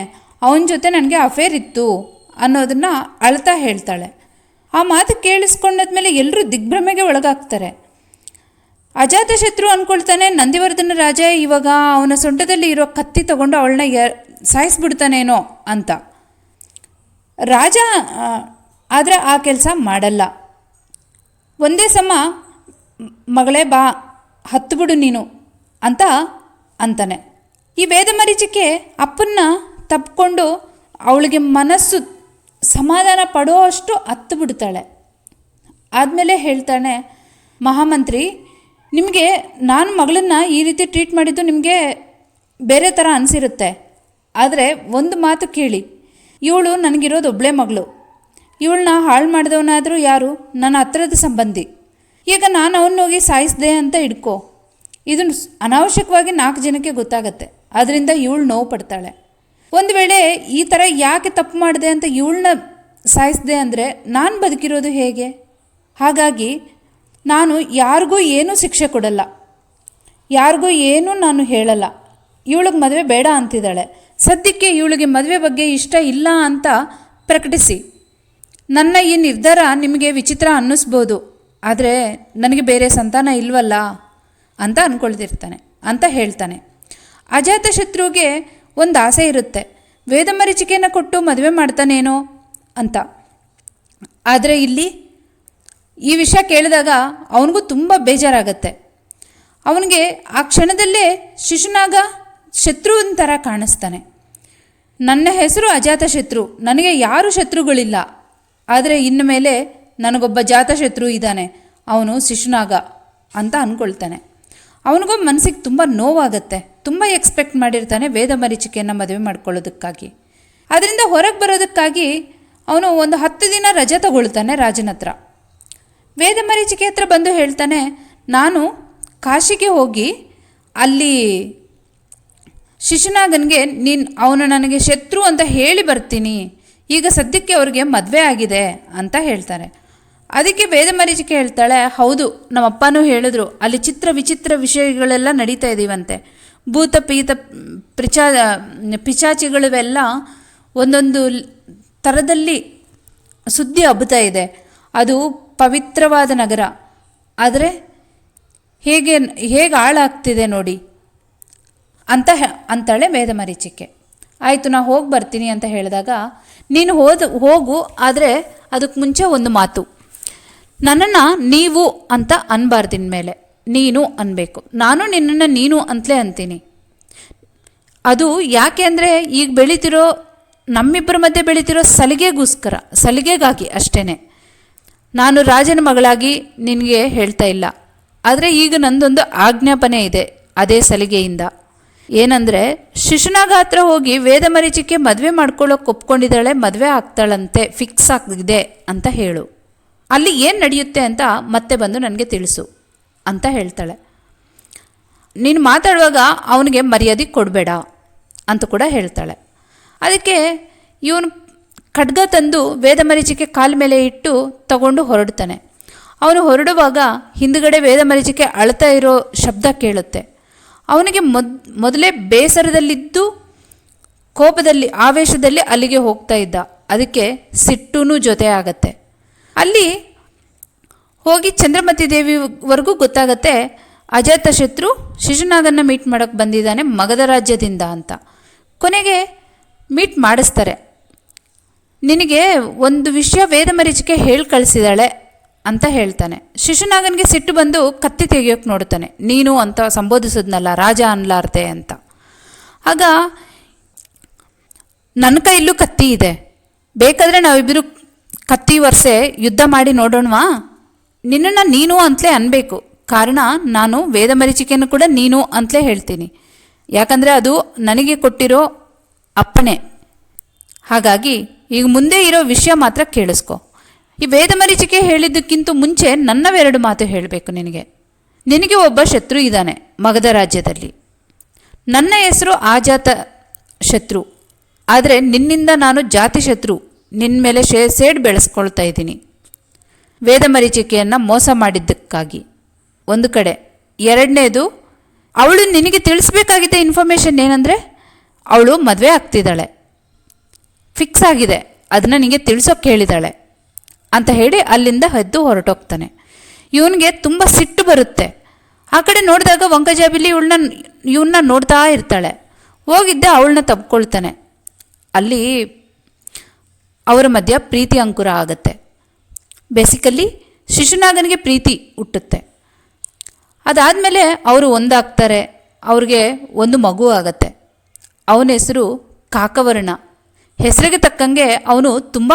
ಅವನ ಜೊತೆ ನನಗೆ ಅಫೇರ್ ಇತ್ತು ಅನ್ನೋದನ್ನು ಅಳ್ತಾ ಹೇಳ್ತಾಳೆ. ಆ ಮಾತು ಕೇಳಿಸ್ಕೊಂಡಾದ್ಮೇಲೆ ಎಲ್ಲರೂ ದಿಗ್ಭ್ರಮೆಗೆ ಒಳಗಾಗ್ತಾರೆ. ಅಜಾತಶತ್ರು ಅಂದ್ಕೊಳ್ತಾನೆ ನಂದಿವರ್ಧನ ರಾಜ ಇವಾಗ ಅವನ ಸೊಂಟದಲ್ಲಿ ಇರೋ ಕತ್ತಿ ತಗೊಂಡು ಅವಳನ್ನ ಸಾಯಿಸ್ಬಿಡ್ತಾನೇನೋ ಅಂತ. ರಾಜ ಆದರೆ ಆ ಕೆಲಸ ಮಾಡಲ್ಲ. ಒಂದೇ ಸಮ ಮಗಳೇ ಬಾ, ಹತ್ತುಬಿಡು ನೀನು ಅಂತ ಅಂತಾನೆ. ಈ ವೇದಮರೀಚಿಕೆ ಅಪ್ಪನ್ನ ತಪ್ಪಿಕೊಂಡು ಅವಳಿಗೆ ಮನಸ್ಸು ಸಮಾಧಾನ ಪಡೋ ಅಷ್ಟು ಹತ್ತು ಬಿಡ್ತಾಳೆ. ಆದಮೇಲೆ ಹೇಳ್ತಾನೆ, ಮಹಾಮಂತ್ರಿ, ನಿಮಗೆ ನಾನು ಮಗಳನ್ನ ಈ ರೀತಿ ಟ್ರೀಟ್ ಮಾಡಿದ್ದು ನಿಮಗೆ ಬೇರೆ ಥರ ಅನಿಸಿರುತ್ತೆ, ಆದರೆ ಒಂದು ಮಾತು ಕೇಳಿ, ಇವಳು ನನಗಿರೋದು ಒಬ್ಬಳೇ ಮಗಳು, ಇವಳನ್ನ ಹಾಳು ಮಾಡಿದವನಾದರೂ ಯಾರು, ನನ್ನ ಹತ್ತಿರದ ಸಂಬಂಧಿ. ಈಗ ನಾನು ಅವನ್ನೋಗಿ ಸಾಯಿಸಿದೆ ಅಂತ ಇಡ್ಕೋ, ಇದು ಅನಾವಶ್ಯಕವಾಗಿ 4 ಜನಕ್ಕೆ ಗೊತ್ತಾಗತ್ತೆ, ಅದರಿಂದ ಇವಳು ನೋವು ಪಡ್ತಾಳೆ. ಒಂದು ವೇಳೆ ಈ ಥರ ಯಾಕೆ ತಪ್ಪು ಮಾಡಿದೆ ಅಂತ ಇವಳನ್ನ ಸಾಯಿಸಿದೆ ಅಂದರೆ ನಾನು ಬದುಕಿರೋದು ಹೇಗೆ? ಹಾಗಾಗಿ ನಾನು ಯಾರಿಗೂ ಏನೂ ಶಿಕ್ಷೆ ಕೊಡಲ್ಲ, ಯಾರಿಗೂ ಏನೂ ನಾನು ಹೇಳಲ್ಲ. ಇವಳಿಗೆ ಮದುವೆ ಬೇಡ ಅಂತಿದ್ದಾಳೆ, ಸದ್ಯಕ್ಕೆ ಇವಳಿಗೆ ಮದುವೆ ಬಗ್ಗೆ ಇಷ್ಟ ಇಲ್ಲ ಅಂತ ಪ್ರಕಟಿಸಿ. ನನ್ನ ಈ ನಿರ್ಧಾರ ನಿಮಗೆ ವಿಚಿತ್ರ ಅನ್ನಿಸ್ಬೋದು, ಆದರೆ ನನಗೆ ಬೇರೆ ಸಂತಾನ ಇಲ್ವಲ್ಲ ಅಂತ ಅಂದ್ಕೊಳ್ತಿರ್ತಾನೆ ಅಂತ ಹೇಳ್ತಾನೆ. ಅಜಾತಶತ್ರುಗೆ ಒಂದು ಆಸೆ ಇರುತ್ತೆ, ವೇದಮರೀಚಿಕೆಯನ್ನು ಕೊಟ್ಟು ಮದುವೆ ಮಾಡ್ತಾನೇನೋ ಅಂತ. ಆದರೆ ಇಲ್ಲಿ ಈ ವಿಷಯ ಕೇಳಿದಾಗ ಅವನಿಗೂ ತುಂಬ ಬೇಜಾರಾಗತ್ತೆ. ಅವನಿಗೆ ಆ ಕ್ಷಣದಲ್ಲೇ ಶಿಶುನಾಗ ಶತ್ರುವಿನ ಥರ ಕಾಣಿಸ್ತಾನೆ. ನನ್ನ ಹೆಸರು ಅಜಾತಶತ್ರು, ನನಗೆ ಯಾರೂ ಶತ್ರುಗಳಿಲ್ಲ, ಆದರೆ ಇನ್ನು ಮೇಲೆ ನನಗೊಬ್ಬ ಜಾತಶತ್ರು ಇದ್ದಾನೆ, ಅವನು ಶಿಶುನಾಗ ಅಂತ ಅಂದ್ಕೊಳ್ತಾನೆ. ಅವನಿಗೂ ಮನಸ್ಸಿಗೆ ತುಂಬ ನೋವಾಗತ್ತೆ. ತುಂಬ ಎಕ್ಸ್ಪೆಕ್ಟ್ ಮಾಡಿರ್ತಾನೆ ವೇದಮರೀಚಿಕೆಯನ್ನು ಮದುವೆ ಮಾಡ್ಕೊಳ್ಳೋದಕ್ಕಾಗಿ. ಅದರಿಂದ ಹೊರಗೆ ಬರೋದಕ್ಕಾಗಿ ಅವನು ಒಂದು 10 ದಿನ ರಜೆ ತಗೊಳ್ತಾನೆ ರಾಜನ ಹತ್ರ. ವೇದಮರೀಚಿಕೆ ಹತ್ರ ಬಂದು ಹೇಳ್ತಾನೆ, ನಾನು ಕಾಶಿಗೆ ಹೋಗಿ ಅಲ್ಲಿ ಶಿಶುನಾಗನಿಗೆ ಅವನು ನನಗೆ ಶತ್ರು ಅಂತ ಹೇಳಿ ಬರ್ತೀನಿ, ಈಗ ಸದ್ಯಕ್ಕೆ ಅವ್ರಿಗೆ ಮದುವೆ ಆಗಿದೆ ಅಂತ ಹೇಳ್ತಾರೆ. ಅದಕ್ಕೆ ವೇದಮರೀಚಿಕೆ ಹೇಳ್ತಾಳೆ, ಹೌದು, ನಮ್ಮಪ್ಪನೂ ಹೇಳಿದ್ರು, ಅಲ್ಲಿ ಚಿತ್ರ ವಿಚಿತ್ರ ವಿಷಯಗಳೆಲ್ಲ ನಡೀತಾ ಇದ್ದೀವಂತೆ, ಭೂತ ಪೀತ ಪಿಚಾಚಿಗಳಿವೆಲ್ಲ ಒಂದೊಂದು ಥರದಲ್ಲಿ ಸುದ್ದಿ ಹಬ್ಬುತ್ತಾ ಇದೆ, ಅದು ಪವಿತ್ರವಾದ ನಗರ, ಆದರೆ ಹೇಗೆ ಹಾಳಾಗ್ತಿದೆ ನೋಡಿ ಅಂತಾಳೆ ವೇದಮರೀಚಿಕೆ. ಆಯಿತು, ನಾ ಹೋಗಿ ಬರ್ತೀನಿ ಅಂತ ಹೇಳಿದಾಗ, ನೀನು ಹೋಗು, ಆದರೆ ಅದಕ್ಕೆ ಮುಂಚೆ ಒಂದು ಮಾತು, ನನ್ನನ್ನು ನೀವು ಅಂತ ಅನ್ಬಾರ್ದಿನ ಮೇಲೆ ನೀನು ಅನ್ಬೇಕು, ನಾನು ನಿನ್ನನ್ನು ನೀನು ಅಂತಲೇ ಅಂತೀನಿ. ಅದು ಯಾಕೆ ಅಂದರೆ ಈಗ ಬೆಳೀತಿರೋ ನಮ್ಮಿಬ್ಬರ ಮಧ್ಯೆ ಬೆಳೀತಿರೋ ಸಲಿಗೆಗಾಗಿ ಅಷ್ಟೇ. ನಾನು ರಾಜನ ಮಗಳಾಗಿ ನಿನಗೆ ಹೇಳ್ತಾ ಇಲ್ಲ, ಆದರೆ ಈಗ ನಂದೊಂದು ಆಜ್ಞಾಪನೆ ಇದೆ ಅದೇ ಸಲಿಗೆಯಿಂದ. ಏನಂದರೆ ಶಿಶುನಾಗ ಹತ್ರ ಹೋಗಿ ವೇದಮರೀಚಿಕೆ ಮದುವೆ ಮಾಡ್ಕೊಳ್ಳೋಕೆ ಒಪ್ಕೊಂಡಿದ್ದಾಳೆ, ಮದುವೆ ಆಗ್ತಾಳಂತೆ, ಫಿಕ್ಸ್ ಆಗಿದೆ ಅಂತ ಹೇಳು, ಅಲ್ಲಿ ಏನು ನಡೆಯುತ್ತೆ ಅಂತ ಮತ್ತೆ ಬಂದು ನನಗೆ ತಿಳಿಸು ಅಂತ ಹೇಳ್ತಾಳೆ. ನೀನು ಮಾತಾಡುವಾಗ ಅವನಿಗೆ ಮರ್ಯಾದೆ ಕೊಡಬೇಡ ಅಂತ ಕೂಡ ಹೇಳ್ತಾಳೆ. ಅದಕ್ಕೆ ಇವನು ಖಡ್ಗ ತಂದು ವೇದಮರೀಚಿಕೆ ಕಾಲ ಮೇಲೆ ಇಟ್ಟು ತಗೊಂಡು ಹೊರಡ್ತಾನೆ. ಅವನು ಹೊರಡುವಾಗ ಹಿಂದುಗಡೆ ವೇದಮರೀಚಿಕೆ ಅಳ್ತಾ ಇರೋ ಶಬ್ದ ಕೇಳುತ್ತೆ. ಅವನಿಗೆ ಮೊದಲೇ ಬೇಸರದಲ್ಲಿದ್ದು ಕೋಪದಲ್ಲಿ ಆವೇಶದಲ್ಲಿ ಅಲ್ಲಿಗೆ ಹೋಗ್ತಾ ಇದ್ದ, ಅದಕ್ಕೆ ಸಿಟ್ಟೂ ಜೊತೆ ಆಗತ್ತೆ. ಅಲ್ಲಿ ಹೋಗಿ ಚಂದ್ರಮತಿ ದೇವಿವರೆಗೂ ಗೊತ್ತಾಗತ್ತೆ ಅಜಾತಶತ್ರು ಶಿಶುನಾಗನ್ನ ಮೀಟ್ ಮಾಡೋಕ್ಕೆ ಬಂದಿದ್ದಾನೆ ಮಗಧ ರಾಜ್ಯದಿಂದ ಅಂತ. ಕೊನೆಗೆ ಮೀಟ್ ಮಾಡಿಸ್ತಾರೆ. ನಿನಗೆ ಒಂದು ವಿಷಯ ವೇದಮರೀಚಿಕೆ ಹೇಳಿ ಕಳಿಸಿದಾಳೆ ಅಂತ ಹೇಳ್ತಾನೆ. ಶಿಶುನಾಗನಿಗೆ ಸಿಟ್ಟು ಬಂದು ಕತ್ತಿ ತೆಗಿಯೋಕೆ ನೋಡ್ತಾನೆ. ನೀನು ಅಂತ ಸಂಬೋಧಿಸಿದ್ನಲ್ಲ, ರಾಜ ಅನ್ಲಾರ್ದೆ ಅಂತ. ಆಗ ನನ್ನ ಕೈಯಲ್ಲೂ ಕತ್ತಿ ಇದೆ, ಬೇಕಾದರೆ ನಾವಿಬ್ಬರು ಕತ್ತಿ ವರ್ಷೆ ಯುದ್ಧ ಮಾಡಿ ನೋಡೋಣವಾ? ನಿನ್ನನ್ನು ನೀನು ಅಂತಲೇ ಅನ್ಬೇಕು, ಕಾರಣ ನಾನು ವೇದಮರೀಚಿಕೆಯನ್ನು ಕೂಡ ನೀನು ಅಂತಲೇ ಹೇಳ್ತೀನಿ, ಯಾಕಂದರೆ ಅದು ನನಗೆ ಕೊಟ್ಟಿರೋ ಅಪ್ಪಣೆ. ಹಾಗಾಗಿ ಈಗ ಮುಂದೆ ಇರೋ ವಿಷಯ ಮಾತ್ರ ಕೇಳಿಸ್ಕೊ. ಈ ವೇದಮರೀಚಿಕೆ ಹೇಳಿದ್ದಕ್ಕಿಂತ ಮುಂಚೆ ನನ್ನವೆರಡು ಮಾತು ಹೇಳಬೇಕು ನಿನಗೆ. ನಿನಗೆ ಒಬ್ಬ ಶತ್ರು ಇದ್ದಾನೆ ಮಗಧ ರಾಜ್ಯದಲ್ಲಿ. ನನ್ನ ಹೆಸರು ಆಜಾತ ಶತ್ರು, ಆದರೆ ನಿನ್ನಿಂದ ನಾನು ಜಾತಿ ಶತ್ರು, ನಿನ್ನ ಮೇಲೆ ಸೇಡ್ ಬೆಳೆಸ್ಕೊಳ್ತಾ ಇದ್ದೀನಿ ವೇದಮರೀಚಿಕೆಯನ್ನು ಮೋಸ ಮಾಡಿದ್ದಕ್ಕಾಗಿ ಒಂದು ಕಡೆ. ಎರಡನೇದು, ಅವಳು ನಿನಗೆ ತಿಳಿಸ್ಬೇಕಾಗಿದ್ದ ಇನ್ಫಾರ್ಮೇಷನ್ ಏನಂದರೆ ಅವಳು ಮದುವೆ ಆಗ್ತಿದ್ದಾಳೆ, ಫಿಕ್ಸ್ ಆಗಿದೆ, ಅದನ್ನು ನಿನಗೆ ತಿಳಿಸೋಕೆ ಹೇಳಿದ್ದಾಳೆ ಅಂತ ಹೇಳಿ ಅಲ್ಲಿಂದ ಎದ್ದು ಹೊರಟೋಗ್ತಾನೆ. ಇವನಿಗೆ ತುಂಬ ಸಿಟ್ಟು ಬರುತ್ತೆ. ಆ ಕಡೆ ನೋಡಿದಾಗ ವಂಕಜಾಬಿಲಿ ಇವನ್ನ ನೋಡ್ತಾ ಇರ್ತಾಳೆ. ಹೋಗಿದ್ದೆ ಅವಳನ್ನ ತಬ್ಕೊಳ್ತಾನೆ. ಅಲ್ಲಿ ಅವರ ಮಧ್ಯ ಪ್ರೀತಿ ಅಂಕುರ ಆಗುತ್ತೆ. ಬೇಸಿಕಲಿ ಶಿಶುನಾಗನಿಗೆ ಪ್ರೀತಿ ಹುಟ್ಟುತ್ತೆ. ಅದಾದಮೇಲೆ ಅವರು ಒಂದಾಗ್ತಾರೆ. ಅವ್ರಿಗೆ ಒಂದು ಮಗು ಆಗತ್ತೆ. ಅವನ ಹೆಸರು ಕಾಕವರ್ಣ. ಹೆಸರಿಗೆ ತಕ್ಕಂಗೆ ಅವನು ತುಂಬ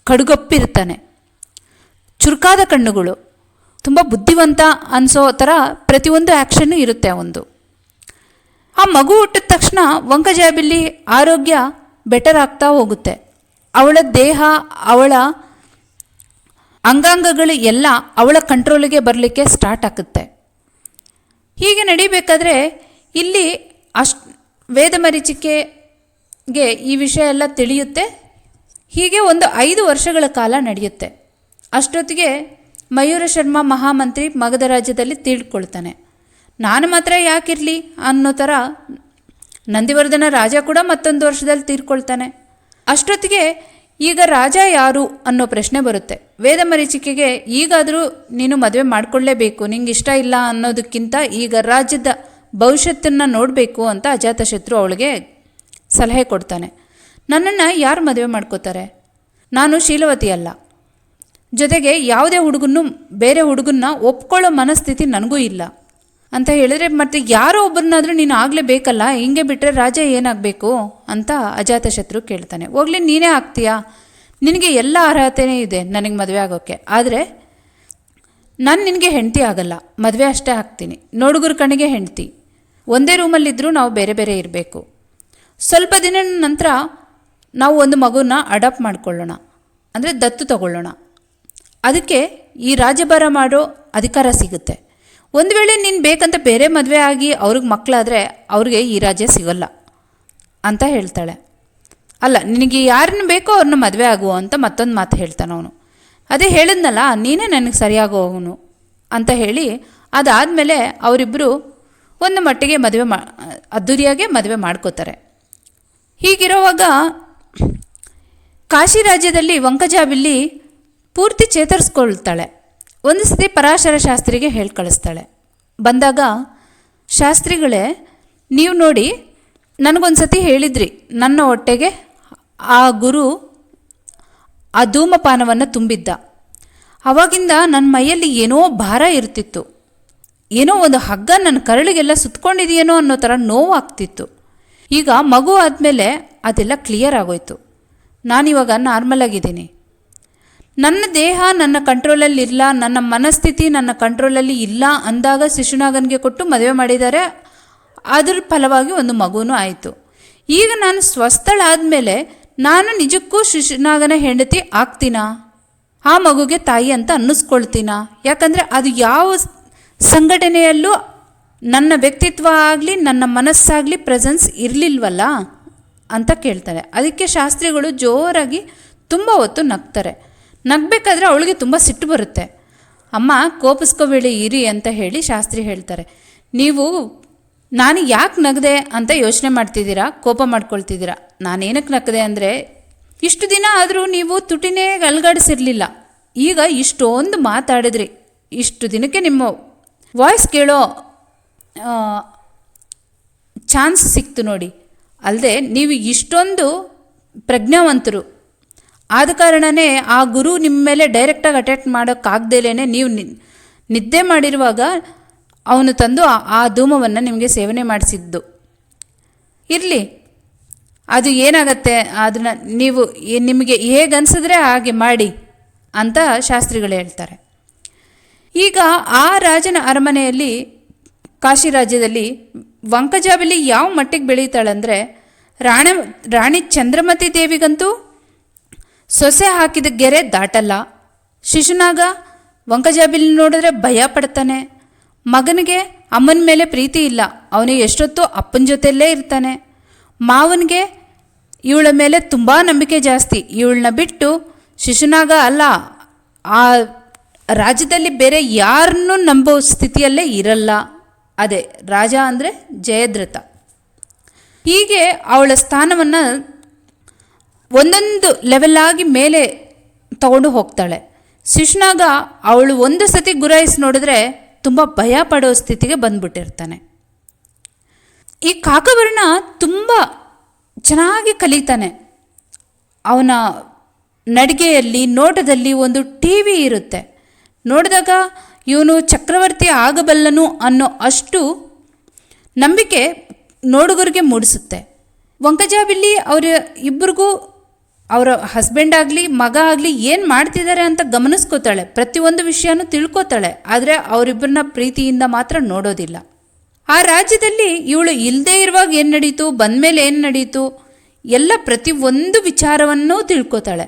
ಕಡುಗಪ್ಪಿರ್ತಾನೆ, ಚುರುಕಾದ ಕಣ್ಣುಗಳು, ತುಂಬ ಬುದ್ಧಿವಂತ ಅನಿಸೋ ಥರ ಪ್ರತಿಯೊಂದು ಆ್ಯಕ್ಷನ್ನು ಇರುತ್ತೆ ಅವನದು. ಆ ಮಗು ಹುಟ್ಟಿದ ತಕ್ಷಣ ವಂಕಜಾಬಿಲ್ಲಿ ಆರೋಗ್ಯ ಬೆಟರ್ ಆಗ್ತಾ ಹೋಗುತ್ತೆ. ಅವಳ ದೇಹ, ಅವಳ ಅಂಗಾಂಗಗಳು ಎಲ್ಲ ಅವಳ ಕಂಟ್ರೋಲಿಗೆ ಬರಲಿಕ್ಕೆ ಸ್ಟಾರ್ಟ್ ಆಗುತ್ತೆ. ಹೀಗೆ ನಡಿಬೇಕಾದ್ರೆ ಇಲ್ಲಿ ವೇದಮರೀಚಿಕೆಗೆ ಈ ವಿಷಯ ಎಲ್ಲ ತಿಳಿಯುತ್ತೆ. ಹೀಗೆ ಒಂದು 5 ವರ್ಷಗಳ ಕಾಲ ನಡೆಯುತ್ತೆ. ಅಷ್ಟೊತ್ತಿಗೆ ಮಯೂರ ಶರ್ಮಾ ಮಹಾಮಂತ್ರಿ ಮಗಧ ರಾಜ್ಯದಲ್ಲಿ ತಿಳ್ಕೊಳ್ತಾನೆ. ನಾನು ಮಾತ್ರ ಯಾಕಿರಲಿ ಅನ್ನೋ ಥರ ನಂದಿವರ್ಧನ ರಾಜ ಕೂಡ ಮತ್ತೊಂದು ವರ್ಷದಲ್ಲಿ ತೀರ್ಕೊಳ್ತಾನೆ. ಅಷ್ಟೊತ್ತಿಗೆ ಈಗ ರಾಜ ಯಾರು ಅನ್ನೋ ಪ್ರಶ್ನೆ ಬರುತ್ತೆ ವೇದಮರೀಚಿಕೆಗೆ. ಈಗಾದರೂ ನೀನು ಮದುವೆ ಮಾಡಿಕೊಳ್ಳೇಬೇಕು, ನಿಂಗೆ ಇಷ್ಟ ಇಲ್ಲ ಅನ್ನೋದಕ್ಕಿಂತ ಈಗ ರಾಜ್ಯದ ಭವಿಷ್ಯತ್ತನ್ನು ನೋಡಬೇಕು ಅಂತ ಅಜಾತಶತ್ರು ಅವಳಿಗೆ ಸಲಹೆ ಕೊಡ್ತಾನೆ. ನನ್ನನ್ನು ಯಾರು ಮದುವೆ ಮಾಡ್ಕೋತಾರೆ? ನಾನು ಶೀಲವತಿ ಅಲ್ಲ, ಜೊತೆಗೆ ಯಾವುದೇ ಬೇರೆ ಹುಡುಗನ್ನ ಒಪ್ಕೊಳ್ಳೋ ಮನಸ್ಥಿತಿ ನನಗೂ ಇಲ್ಲ ಅಂತ ಹೇಳಿದ್ರೆ ಮತ್ತೆ ಯಾರೋ ಒಬ್ಬರನ್ನಾದರೂ ನೀನು ಆಗಲೇಬೇಕಲ್ಲ, ಹಿಂಗೆ ಬಿಟ್ಟರೆ ರಾಜ ಏನಾಗಬೇಕು ಅಂತ ಅಜಾತಶತ್ರು ಕೇಳ್ತಾನೆ. ಹೋಗ್ಲಿ, ನೀನೇ ಆಗ್ತೀಯಾ? ನಿನಗೆ ಎಲ್ಲ ಅರ್ಹತೆಯೇ ಇದೆ ನನಗೆ ಮದುವೆ ಆಗೋಕ್ಕೆ, ಆದರೆ ನಾನು ನಿನಗೆ ಹೆಂಡತಿ ಆಗಲ್ಲ, ಮದುವೆ ಅಷ್ಟೇ ಆಗ್ತೀನಿ. ನೋಡುಗರ ಕಣ್ಣಿಗೆ ಹೆಂಡತಿ, ಒಂದೇ ರೂಮಲ್ಲಿದ್ದರೂ ನಾವು ಬೇರೆ ಬೇರೆ ಇರಬೇಕು. ಸ್ವಲ್ಪ ದಿನ ನಂತರ ನಾವು ಒಂದು ಮಗುನ ಅಡಾಪ್ಟ್ ಮಾಡ್ಕೊಳ್ಳೋಣ, ಅಂದರೆ ದತ್ತು ತಗೊಳ್ಳೋಣ. ಅದಕ್ಕೆ ಈ ರಾಜ್ಯಭಾರ ಮಾಡೋ ಅಧಿಕಾರ ಸಿಗುತ್ತೆ. ಒಂದು ವೇಳೆ ನೀನು ಬೇಕಂತ ಬೇರೆ ಮದುವೆ ಆಗಿ ಅವ್ರಿಗೆ ಮಕ್ಕಳಾದರೆ ಅವ್ರಿಗೆ ಈ ರಾಜ್ಯ ಸಿಗೋಲ್ಲ ಅಂತ ಹೇಳ್ತಾಳೆ. ಅಲ್ಲ, ನಿನಗೆ ಯಾರನ್ನು ಬೇಕೋ ಅವ್ರನ್ನ ಮದುವೆ ಆಗುವ ಅಂತ ಮತ್ತೊಂದು ಮಾತು ಹೇಳ್ತಾನೆ ಅವನು. ಅದೇ ಹೇಳಿದ್ನಲ್ಲ, ನೀನೇ ನನಗೆ ಸರಿಯಾಗೋವನು ಅಂತ ಹೇಳಿ ಅದಾದಮೇಲೆ ಅವರಿಬ್ಬರು ಒಂದು ಮಟ್ಟಿಗೆ ಅದ್ದೂರಿಯಾಗೆ ಮದುವೆ ಮಾಡ್ಕೋತಾರೆ. ಹೀಗಿರುವಾಗ ಕಾಶಿ ರಾಜ್ಯದಲ್ಲಿ ವಂಕಜಾಬಿಲ್ಲಿ ಪೂರ್ತಿ ಚೇತರಿಸ್ಕೊಳ್ತಾಳೆ. ಒಂದು ಸತಿ ಪರಾಶರ ಶಾಸ್ತ್ರಿಗೆ ಹೇಳಿ ಕಳಿಸ್ತಾಳೆ. ಬಂದಾಗ, ಶಾಸ್ತ್ರಿಗಳೇ, ನೀವು ನೋಡಿ, ನನಗೊಂದು ಸತಿ ಹೇಳಿದ್ರಿ ನನ್ನ ಹೊಟ್ಟೆಗೆ ಆ ಗುರು ಆ ಧೂಮಪಾನವನ್ನು ತುಂಬಿದ್ದ. ಆವಾಗಿಂದ ನನ್ನ ಮೈಯಲ್ಲಿ ಏನೋ ಭಾರ ಇರ್ತಿತ್ತು, ಏನೋ ಒಂದು ಹಗ್ಗ ನನ್ನ ಕರಳಿಗೆಲ್ಲ ಸುತ್ತಕೊಂಡಿದೆಯೇನೋ ಅನ್ನೋ ಥರ ನೋವಾಗ್ತಿತ್ತು. ಈಗ ಮಗು ಆದಮೇಲೆ ಅದೆಲ್ಲ ಕ್ಲಿಯರ್ ಆಗೋಯ್ತು. ನಾನಿವಾಗ ನಾರ್ಮಲ್ ಆಗಿದ್ದೀನಿ. ನನ್ನ ದೇಹ ನನ್ನ ಕಂಟ್ರೋಲಲ್ಲಿ ಇಲ್ಲ, ನನ್ನ ಮನಸ್ಥಿತಿ ನನ್ನ ಕಂಟ್ರೋಲಲ್ಲಿ ಇಲ್ಲ ಅಂದಾಗ ಶಿಶುನಾಗನಿಗೆ ಕೊಟ್ಟು ಮದುವೆ ಮಾಡಿದ್ದಾರೆ. ಅದ್ರ ಫಲವಾಗಿ ಒಂದು ಮಗುನೂ ಆಯಿತು. ಈಗ ನಾನು ಸ್ವಸ್ಥಳಾದಮೇಲೆ ನಾನು ನಿಜಕ್ಕೂ ಶಿಶುನಾಗನ ಹೆಂಡತಿ ಆಗ್ತೀನಾ? ಆ ಮಗುಗೆ ತಾಯಿ ಅಂತ ಅನ್ನಿಸ್ಕೊಳ್ತೀನಾ? ಯಾಕಂದರೆ ಅದು ಯಾವ ಸಂಘಟನೆಯಲ್ಲೂ ನನ್ನ ವ್ಯಕ್ತಿತ್ವ ಆಗಲಿ ನನ್ನ ಮನಸ್ಸಾಗಲಿ ಪ್ರೆಸೆನ್ಸ್ ಇರಲಿಲ್ವಲ್ಲ ಅಂತ ಕೇಳ್ತಾರೆ. ಅದಕ್ಕೆ ಶಾಸ್ತ್ರಿಗಳು ಜೋರಾಗಿ ತುಂಬ ಹೊತ್ತು ನಗ್ತಾರೆ. ನಗಬೇಕಾದ್ರೆ ಅವಳಿಗೆ ತುಂಬ ಸಿಟ್ಟು ಬರುತ್ತೆ. ಅಮ್ಮ, ಕೋಪಿಸ್ಕೋಬೇಡಿ, ಇರಿ ಅಂತ ಹೇಳಿ ಶಾಸ್ತ್ರಿ ಹೇಳ್ತಾರೆ. ನೀವು ನಾನು ಯಾಕೆ ನಗದೆ ಅಂತ ಯೋಚನೆ ಮಾಡ್ತಿದ್ದೀರಾ, ಕೋಪ ಮಾಡ್ಕೊಳ್ತಿದ್ದೀರಾ. ನಾನೇನಕ್ಕೆ ನಗದೆ ಅಂದರೆ, ಇಷ್ಟು ದಿನ ಆದರೂ ನೀವು ತುಟಿನೇ ಅಲ್ಗಾಡಿಸಿರಲಿಲ್ಲ, ಈಗ ಇಷ್ಟೊಂದು ಮಾತಾಡಿದ್ರಿ. ಇಷ್ಟು ದಿನಕ್ಕೆ ನಿಮ್ಮ ವಾಯ್ಸ್ ಕೇಳೋ ಚಾನ್ಸ್ ಸಿಕ್ತು ನೋಡಿ. ಅಲ್ಲದೆ ನೀವು ಇಷ್ಟೊಂದು ಪ್ರಜ್ಞಾವಂತರು, ಆದ ಕಾರಣವೇ ಆ ಗುರು ನಿಮ್ಮ ಮೇಲೆ ಡೈರೆಕ್ಟಾಗಿ ಅಟ್ಯಾಕ್ ಮಾಡೋಕ್ಕಾಗ್ದೇಲೇ ನೀವು ನಿದ್ದೆ ಮಾಡಿರುವಾಗ ಅವನು ತಂದು ಆ ಧೂಮವನ್ನು ನಿಮಗೆ ಸೇವನೆ ಮಾಡಿಸಿದ್ದು. ಇರಲಿ, ಅದು ಏನಾಗತ್ತೆ ಅದನ್ನು ನೀವು ನಿಮಗೆ ಹೇಗೆ ಅನಿಸಿದ್ರೆ ಹಾಗೆ ಮಾಡಿ ಅಂತ ಶಾಸ್ತ್ರಿಗಳು ಹೇಳ್ತಾರೆ. ಈಗ ಆ ರಾಜನ ಅರಮನೆಯಲ್ಲಿ ಕಾಶಿ ರಾಜ್ಯದಲ್ಲಿ ವಂಕಜಾಬಲಿ ಯಾವ ಮಟ್ಟಿಗೆ ಬೆಳೀತಾಳಂದರೆ ರಾಣಿ ಚಂದ್ರಮತಿ ದೇವಿಗಂತೂ ಸೊಸೆ ಹಾಕಿದ ಗೆರೆ ದಾಟಲ್ಲ. ಶಿಶುನಾಗ ವಂಕಜಾಬಲಿ ನೋಡಿದ್ರೆ ಭಯ ಪಡ್ತಾನೆ. ಮಗನಿಗೆ ಅಮ್ಮನ ಮೇಲೆ ಪ್ರೀತಿ ಇಲ್ಲ, ಅವನಿಗೆ ಎಷ್ಟೊತ್ತು ಅಪ್ಪನ ಜೊತೆಯಲ್ಲೇ ಇರ್ತಾನೆ. ಮಾವನಿಗೆ ಇವಳ ಮೇಲೆ ತುಂಬ ನಂಬಿಕೆ ಜಾಸ್ತಿ. ಇವಳನ್ನ ಬಿಟ್ಟು ಶಿಶುನಾಗ ಅಲ್ಲ, ಆ ರಾಜ್ಯದಲ್ಲಿ ಬೇರೆ ಯಾರನ್ನೂ ನಂಬೋ ಸ್ಥಿತಿಯಲ್ಲೇ ಇರಲ್ಲ. ಅದೇ ರಾಜ ಅಂದರೆ ಜಯದ್ರಥ. ಹೀಗೆ ಅವಳ ಸ್ಥಾನವನ್ನು ಒಂದೊಂದು ಲೆವೆಲ್ಲಾಗಿ ಮೇಲೆ ತಗೊಂಡು ಹೋಗ್ತಾಳೆ. ಶಿಶುನಾಗ ಅವಳು ಒಂದು ಸತಿ ಗುರಾಯಿಸಿ ನೋಡಿದ್ರೆ ತುಂಬ ಭಯ ಪಡೋ ಸ್ಥಿತಿಗೆ ಬಂದ್ಬಿಟ್ಟಿರ್ತಾನೆ. ಈ ಕಾಕವರ್ಣ ತುಂಬ ಚೆನ್ನಾಗಿ ಕಲಿತಾನೆ. ಅವನ ನಡಿಗೆಯಲ್ಲಿ ನೋಟದಲ್ಲಿ ಒಂದು ಟಿ ವಿ ಇರುತ್ತೆ. ನೋಡಿದಾಗ ಇವನು ಚಕ್ರವರ್ತಿ ಆಗಬಲ್ಲನು ಅನ್ನೋ ಅಷ್ಟು ನಂಬಿಕೆ ನೋಡುಗರಿಗೆ ಮೂಡಿಸುತ್ತೆ. ವಂಕಜಾಬಿಲ್ಲಿ ಅವರ ಇಬ್ಬರಿಗೂ ಅವರ ಹಸ್ಬೆಂಡ್ ಆಗಲಿ ಮಗ ಆಗಲಿ ಏನು ಮಾಡ್ತಿದ್ದಾರೆ ಅಂತ ಗಮನಿಸ್ಕೋತಾಳೆ, ಪ್ರತಿಯೊಂದು ವಿಷಯನೂ ತಿಳ್ಕೊತಾಳೆ. ಆದರೆ ಅವರಿಬ್ಬರನ್ನ ಪ್ರೀತಿಯಿಂದ ಮಾತ್ರ ನೋಡೋದಿಲ್ಲ. ಆ ರಾಜ್ಯದಲ್ಲಿ ಇವಳು ಇಲ್ಲದೇ ಇರುವಾಗ ಏನು ನಡೀತು, ಬಂದಮೇಲೆ ಏನು ನಡೀತು, ಎಲ್ಲ ಪ್ರತಿಯೊಂದು ವಿಚಾರವನ್ನೂ ತಿಳ್ಕೊತಾಳೆ.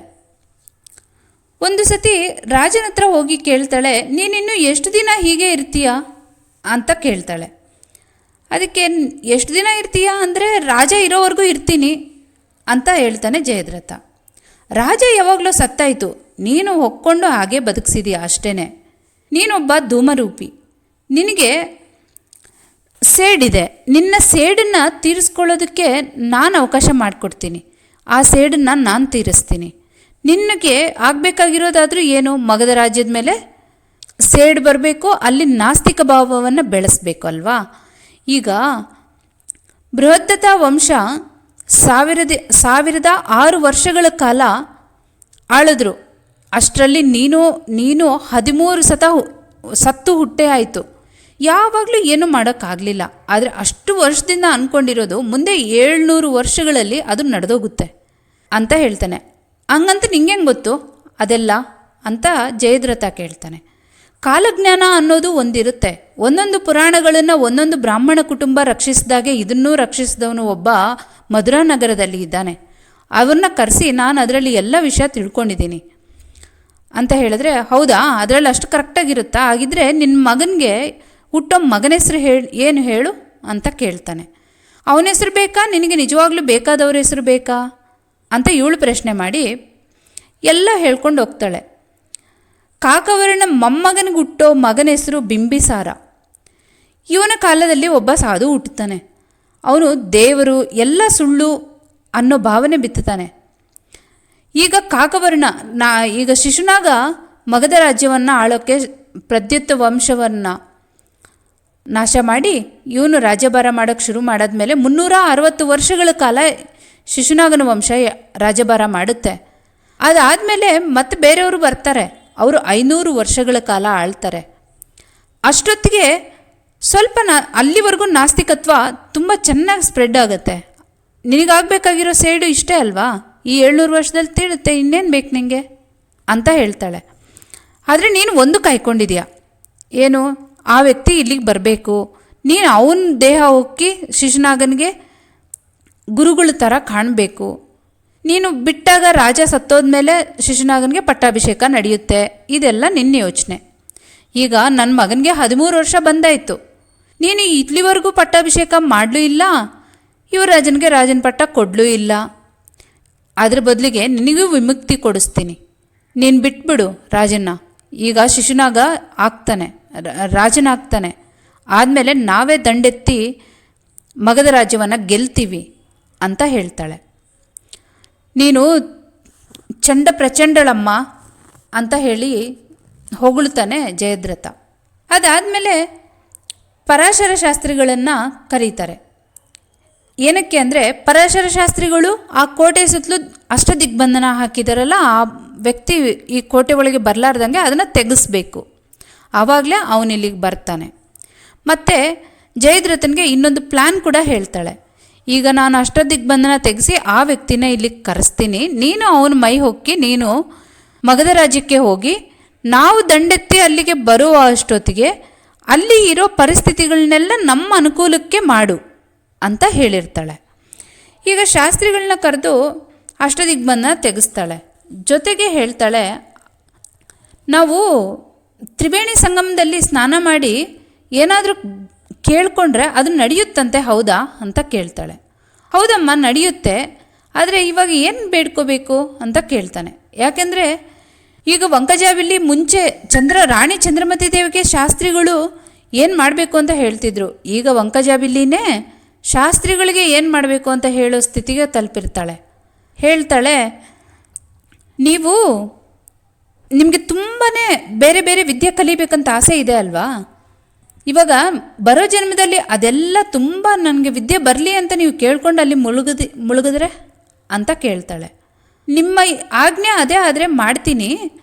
ಒಂದು ಸತಿ ರಾಜನ ಹತ್ರ ಹೋಗಿ ಕೇಳ್ತಾಳೆ, ನೀನಿನ್ನೂ ಎಷ್ಟು ದಿನ ಹೀಗೆ ಇರ್ತೀಯಾ ಅಂತ ಕೇಳ್ತಾಳೆ. ಅದಕ್ಕೆ ಎಷ್ಟು ದಿನ ಇರ್ತೀಯಾ ಅಂದರೆ ರಾಜ ಇರೋವರೆಗೂ ಇರ್ತೀನಿ ಅಂತ ಹೇಳ್ತಾನೆ ಜಯದ್ರಥ. ರಾಜ ಯಾವಾಗಲೂ ಸತ್ತಾಯಿತು, ನೀನು ಹೊಕ್ಕೊಂಡು ಹಾಗೆ ಬದುಕಿಸಿದೀಯ ಅಷ್ಟೇ. ನೀನೊಬ್ಬ ಧೂಮರೂಪಿ, ನಿನಗೆ ಸೇಡಿದೆ. ನಿನ್ನ ಸೇಡನ್ನು ತೀರಿಸ್ಕೊಳ್ಳೋದಕ್ಕೆ ನಾನು ಅವಕಾಶ ಮಾಡಿಕೊಡ್ತೀನಿ. ಆ ಸೇಡನ್ನು ನಾನು ತೀರಿಸ್ತೀನಿ. ನಿನಗೆ ಆಗಬೇಕಾಗಿರೋದಾದರೂ ಏನು, ಮಗಧ ರಾಜ್ಯದ ಮೇಲೆ ಸೇಡು ಬರಬೇಕು, ಅಲ್ಲಿ ನಾಸ್ತಿಕ ಭಾವವನ್ನು ಬೆಳೆಸಬೇಕು ಅಲ್ವಾ. ಈಗ ಬೃಹದ್ದತ ವಂಶ 1006 ವರ್ಷಗಳ ಕಾಲ ಆಳಿದ್ರು. ಅಷ್ಟರಲ್ಲಿ ನೀನು 13 ಸತ್ತು ಹುಟ್ಟೆ ಆಯಿತು. ಯಾವಾಗಲೂ ಏನೂ ಮಾಡೋಕ್ಕಾಗಲಿಲ್ಲ. ಆದರೆ ಅಷ್ಟು ವರ್ಷದಿಂದ ಅಂದ್ಕೊಂಡಿರೋದು ಮುಂದೆ 700 ವರ್ಷಗಳಲ್ಲಿ ಅದು ನಡೆದೋಗುತ್ತೆ ಅಂತ ಹೇಳ್ತಾನೆ. ಹಂಗಂತ ನಿಂಗೆ ಗೊತ್ತು ಅದೆಲ್ಲ ಅಂತ ಜಯದ್ರಥ ಕೇಳ್ತಾನೆ. ಕಾಲಜ್ಞಾನ ಅನ್ನೋದು ಒಂದಿರುತ್ತೆ. ಒಂದೊಂದು ಪುರಾಣಗಳನ್ನು ಒಂದೊಂದು ಬ್ರಾಹ್ಮಣ ಕುಟುಂಬ ರಕ್ಷಿಸಿದಾಗೆ ಇದನ್ನೂ ರಕ್ಷಿಸಿದವನು ಒಬ್ಬ ಮಧುರಾ ನಗರದಲ್ಲಿ ಇದ್ದಾನೆ. ಅವ್ರನ್ನ ಕರೆಸಿ ನಾನು ಅದರಲ್ಲಿ ಎಲ್ಲ ವಿಷಯ ತಿಳ್ಕೊಂಡಿದ್ದೀನಿ ಅಂತ ಹೇಳಿದ್ರೆ, ಹೌದಾ, ಅದರಲ್ಲಿ ಅಷ್ಟು ಕರೆಕ್ಟಾಗಿರುತ್ತಾ, ಹಾಗಿದ್ರೆ ನಿನ್ನ ಮಗನಿಗೆ ಹುಟ್ಟೋ ಮಗನ ಹೆಸರು ಏನು ಹೇಳು ಅಂತ ಕೇಳ್ತಾನೆ. ಅವನ ಹೆಸರು ಬೇಕಾ, ನಿನಗೆ ನಿಜವಾಗ್ಲೂ ಬೇಕಾದವ್ರ ಹೆಸರು ಬೇಕಾ ಅಂತ ಇವಳು ಪ್ರಶ್ನೆ ಮಾಡಿ ಎಲ್ಲ ಹೇಳ್ಕೊಂಡು ಹೋಗ್ತಾಳೆ. ಕಾಕವರ್ಣ ಮೊಮ್ಮಗನಿಗೆ ಹುಟ್ಟೋ ಮಗನ ಹೆಸರು ಬಿಂಬಿಸಾರ. ಇವನ ಕಾಲದಲ್ಲಿ ಒಬ್ಬ ಸಾಧು ಹುಟ್ಟುತ್ತಾನೆ. ಅವನು ದೇವರು ಎಲ್ಲ ಸುಳ್ಳು ಅನ್ನೋ ಭಾವನೆ ಬಿತ್ತುತ್ತಾನೆ. ಈಗ ಕಾಕವರ್ಣ ಈಗ ಶಿಶುನಾಗ ಮಗಧ ರಾಜ್ಯವನ್ನು ಆಳೋಕ್ಕೆ ಪ್ರದ್ಯುತ್ ವಂಶವನ್ನು ನಾಶ ಮಾಡಿ ಇವನು ರಾಜ್ಯಭಾರ ಮಾಡೋಕ್ಕೆ ಶುರು ಮಾಡಾದ್ಮೇಲೆ 360 ವರ್ಷಗಳ ಕಾಲ ಶಿಶುನಾಗನ ವಂಶ ರಾಜ್ಯಭಾರ ಮಾಡುತ್ತೆ. ಅದಾದಮೇಲೆ ಮತ್ತೆ ಬೇರೆಯವರು ಬರ್ತಾರೆ, ಅವರು 500 ವರ್ಷಗಳ ಕಾಲ ಆಳ್ತಾರೆ. ಅಷ್ಟೊತ್ತಿಗೆ ಸ್ವಲ್ಪ ಅಲ್ಲಿವರೆಗೂ ನಾಸ್ತಿಕತ್ವ ತುಂಬ ಚೆನ್ನಾಗಿ ಸ್ಪ್ರೆಡ್ ಆಗುತ್ತೆ. ನಿನಗಾಗಬೇಕಾಗಿರೋ ಸೇಡು ಇಷ್ಟೇ ಅಲ್ವಾ, ಈ 700 ವರ್ಷದಲ್ಲಿ ತಿಳುತ್ತೆ, ಇನ್ನೇನು ಬೇಕು ನಿನಗೆ ಅಂತ ಹೇಳ್ತಾಳೆ. ಆದರೆ ನೀನು ಒಂದು ಕಾಯ್ಕೊಂಡಿದೀಯ, ಏನು, ಆ ವ್ಯಕ್ತಿ ಇಲ್ಲಿಗೆ ಬರಬೇಕು, ನೀನು ಅವನ ದೇಹ ಹೋಗಿ ಶಿಶುನಾಗನಿಗೆ ಗುರುಗಳ ಥರ ಕಾಣಬೇಕು. ನೀನು ಬಿಟ್ಟಾಗ ರಾಜ ಸತ್ತೋದ್ಮೇಲೆ ಶಿಶುನಾಗನಿಗೆ ಪಟ್ಟಾಭಿಷೇಕ ನಡೆಯುತ್ತೆ. ಇದೆಲ್ಲ ನಿನ್ನ ಯೋಚನೆ. ಈಗ ನನ್ನ ಮಗನಿಗೆ 13 ವರ್ಷ ಬಂದಾಯಿತು, ನೀನು ಇಲ್ಲಿವರೆಗೂ ಪಟ್ಟಾಭಿಷೇಕ ಮಾಡಲೂ ಇಲ್ಲ, ಯುವರಾಜನಿಗೆ ರಾಜನ ಪಟ್ಟ ಕೊಡಲೂ ಇಲ್ಲ. ಅದ್ರ ಬದಲಿಗೆ ನಿನಗೂ ವಿಮುಕ್ತಿ ಕೊಡಿಸ್ತೀನಿ, ನೀನು ಬಿಟ್ಬಿಡು ರಾಜನ್ನ. ಈಗ ಶಿಶುನಾಗ ಆಗ್ತಾನೆ, ರಾಜನಾಗ್ತಾನೆ. ಆದಮೇಲೆ ನಾವೇ ದಂಡೆತ್ತಿ ಮಗಧ ರಾಜ್ಯವನ್ನು ಗೆಲ್ತೀವಿ ಅಂತ ಹೇಳ್ತಾಳೆ. ನೀನು ಚಂಡ ಪ್ರಚಂಡಳಮ್ಮ ಅಂತ ಹೇಳಿ ಹೊಗಳ್ತಾನೆ ಜಯದ್ರಥ. ಅದಾದಮೇಲೆ ಪರಾಶರ ಶಾಸ್ತ್ರಿಗಳನ್ನು ಕರೀತಾರೆ. ಏನಕ್ಕೆ ಅಂದರೆ ಪರಾಶರ ಶಾಸ್ತ್ರಿಗಳು ಆ ಕೋಟೆ ಸುತ್ತಲೂ ಅಷ್ಟದಿಗ್ಬಂಧನ ಹಾಕಿದಾರಲ್ಲ ಆ ವ್ಯಕ್ತಿ ಈ ಕೋಟೆ ಒಳಗೆ ಬರಲಾರ್ದಂಗೆ ಅದನ್ನು ತೆಗೆಸ್ಬೇಕು. ಆವಾಗಲೇ ಅವನಿಲ್ಲಿಗೆ ಬರ್ತಾನೆ. ಮತ್ತು ಜಯದ್ರಥನಿಗೆ ಇನ್ನೊಂದು ಪ್ಲ್ಯಾನ್ ಕೂಡ ಹೇಳ್ತಾಳೆ. ಈಗ ನಾನು ಅಷ್ಟದಿಗ್ಬಂಧನ ತೆಗೆಸಿ ಆ ವ್ಯಕ್ತಿನ ಇಲ್ಲಿಗೆ ಕರೆಸ್ತೀನಿ, ನೀನು ಅವನ ಮೈ ಹೊಕ್ಕಿ ನೀನು ಮಗಧ ರಾಜ್ಯಕ್ಕೆ ಹೋಗಿ ನಾವು ದಂಡೆತ್ತಿ ಅಲ್ಲಿಗೆ ಬರುವ ಅಷ್ಟೊತ್ತಿಗೆ ಅಲ್ಲಿ ಇರೋ ಪರಿಸ್ಥಿತಿಗಳನ್ನೆಲ್ಲ ನಮ್ಮ ಅನುಕೂಲಕ್ಕೆ ಮಾಡು ಅಂತ ಹೇಳಿರ್ತಾಳೆ. ಈಗ ಶಾಸ್ತ್ರಿಗಳನ್ನ ಕರೆದು ಅಷ್ಟದಿಗ್ಬಂಧನ ತೆಗೆಸ್ತಾಳೆ. ಜೊತೆಗೆ ಹೇಳ್ತಾಳೆ, ನಾವು ತ್ರಿವೇಣಿ ಸಂಗಮದಲ್ಲಿ ಸ್ನಾನ ಮಾಡಿ ಏನಾದರೂ ಕೇಳ್ಕೊಂಡ್ರೆ ಅದು ನಡೆಯುತ್ತಂತೆ, ಹೌದಾ ಅಂತ ಕೇಳ್ತಾಳೆ. ಹೌದಮ್ಮ ನಡೆಯುತ್ತೆ, ಆದರೆ ಇವಾಗ ಏನು ಬೇಡ್ಕೋಬೇಕು ಅಂತ ಕೇಳ್ತಾನೆ. ಯಾಕೆಂದರೆ ಈಗ ವಂಕಜಾವಿಲ್ಲಿ ಮುಂಚೆ ರಾಣಿ ಚಂದ್ರಮತಿ ದೇವಿಗೆ ಶಾಸ್ತ್ರಿಗಳು ಏನು ಮಾಡಬೇಕು ಅಂತ ಹೇಳ್ತಿದ್ರು. ಈಗ ವಂಕಜಾವಿಲ್ಲಿನೇ ಶಾಸ್ತ್ರಿಗಳಿಗೆ ಏನು ಮಾಡಬೇಕು ಅಂತ ಹೇಳೋ ಸ್ಥಿತಿಗೆ ತಲುಪಿರ್ತಾಳೆ. ಹೇಳ್ತಾಳೆ, ನಿಮಗೆ ತುಂಬಾ ಬೇರೆ ಬೇರೆ ವಿದ್ಯೆ ಕಲಿಬೇಕಂತ ಆಸೆ ಇದೆ ಅಲ್ವಾ? ಇವಾಗ ಬರೋ ಜನ್ಮದಲ್ಲಿ ಅದೆಲ್ಲ ತುಂಬ ನನಗೆ ವಿದ್ಯೆ ಬರಲಿ ಅಂತ ನೀವು ಕೇಳ್ಕೊಂಡು ಅಲ್ಲಿ ಮುಳುಗಿದ್ರೆ ಅಂತ ಕೇಳ್ತಾಳೆ. ನಿಮ್ಮ ಆಜ್ಞೆ ಅದೇ ಆದರೆ ಮಾಡ್ತೀನಿ,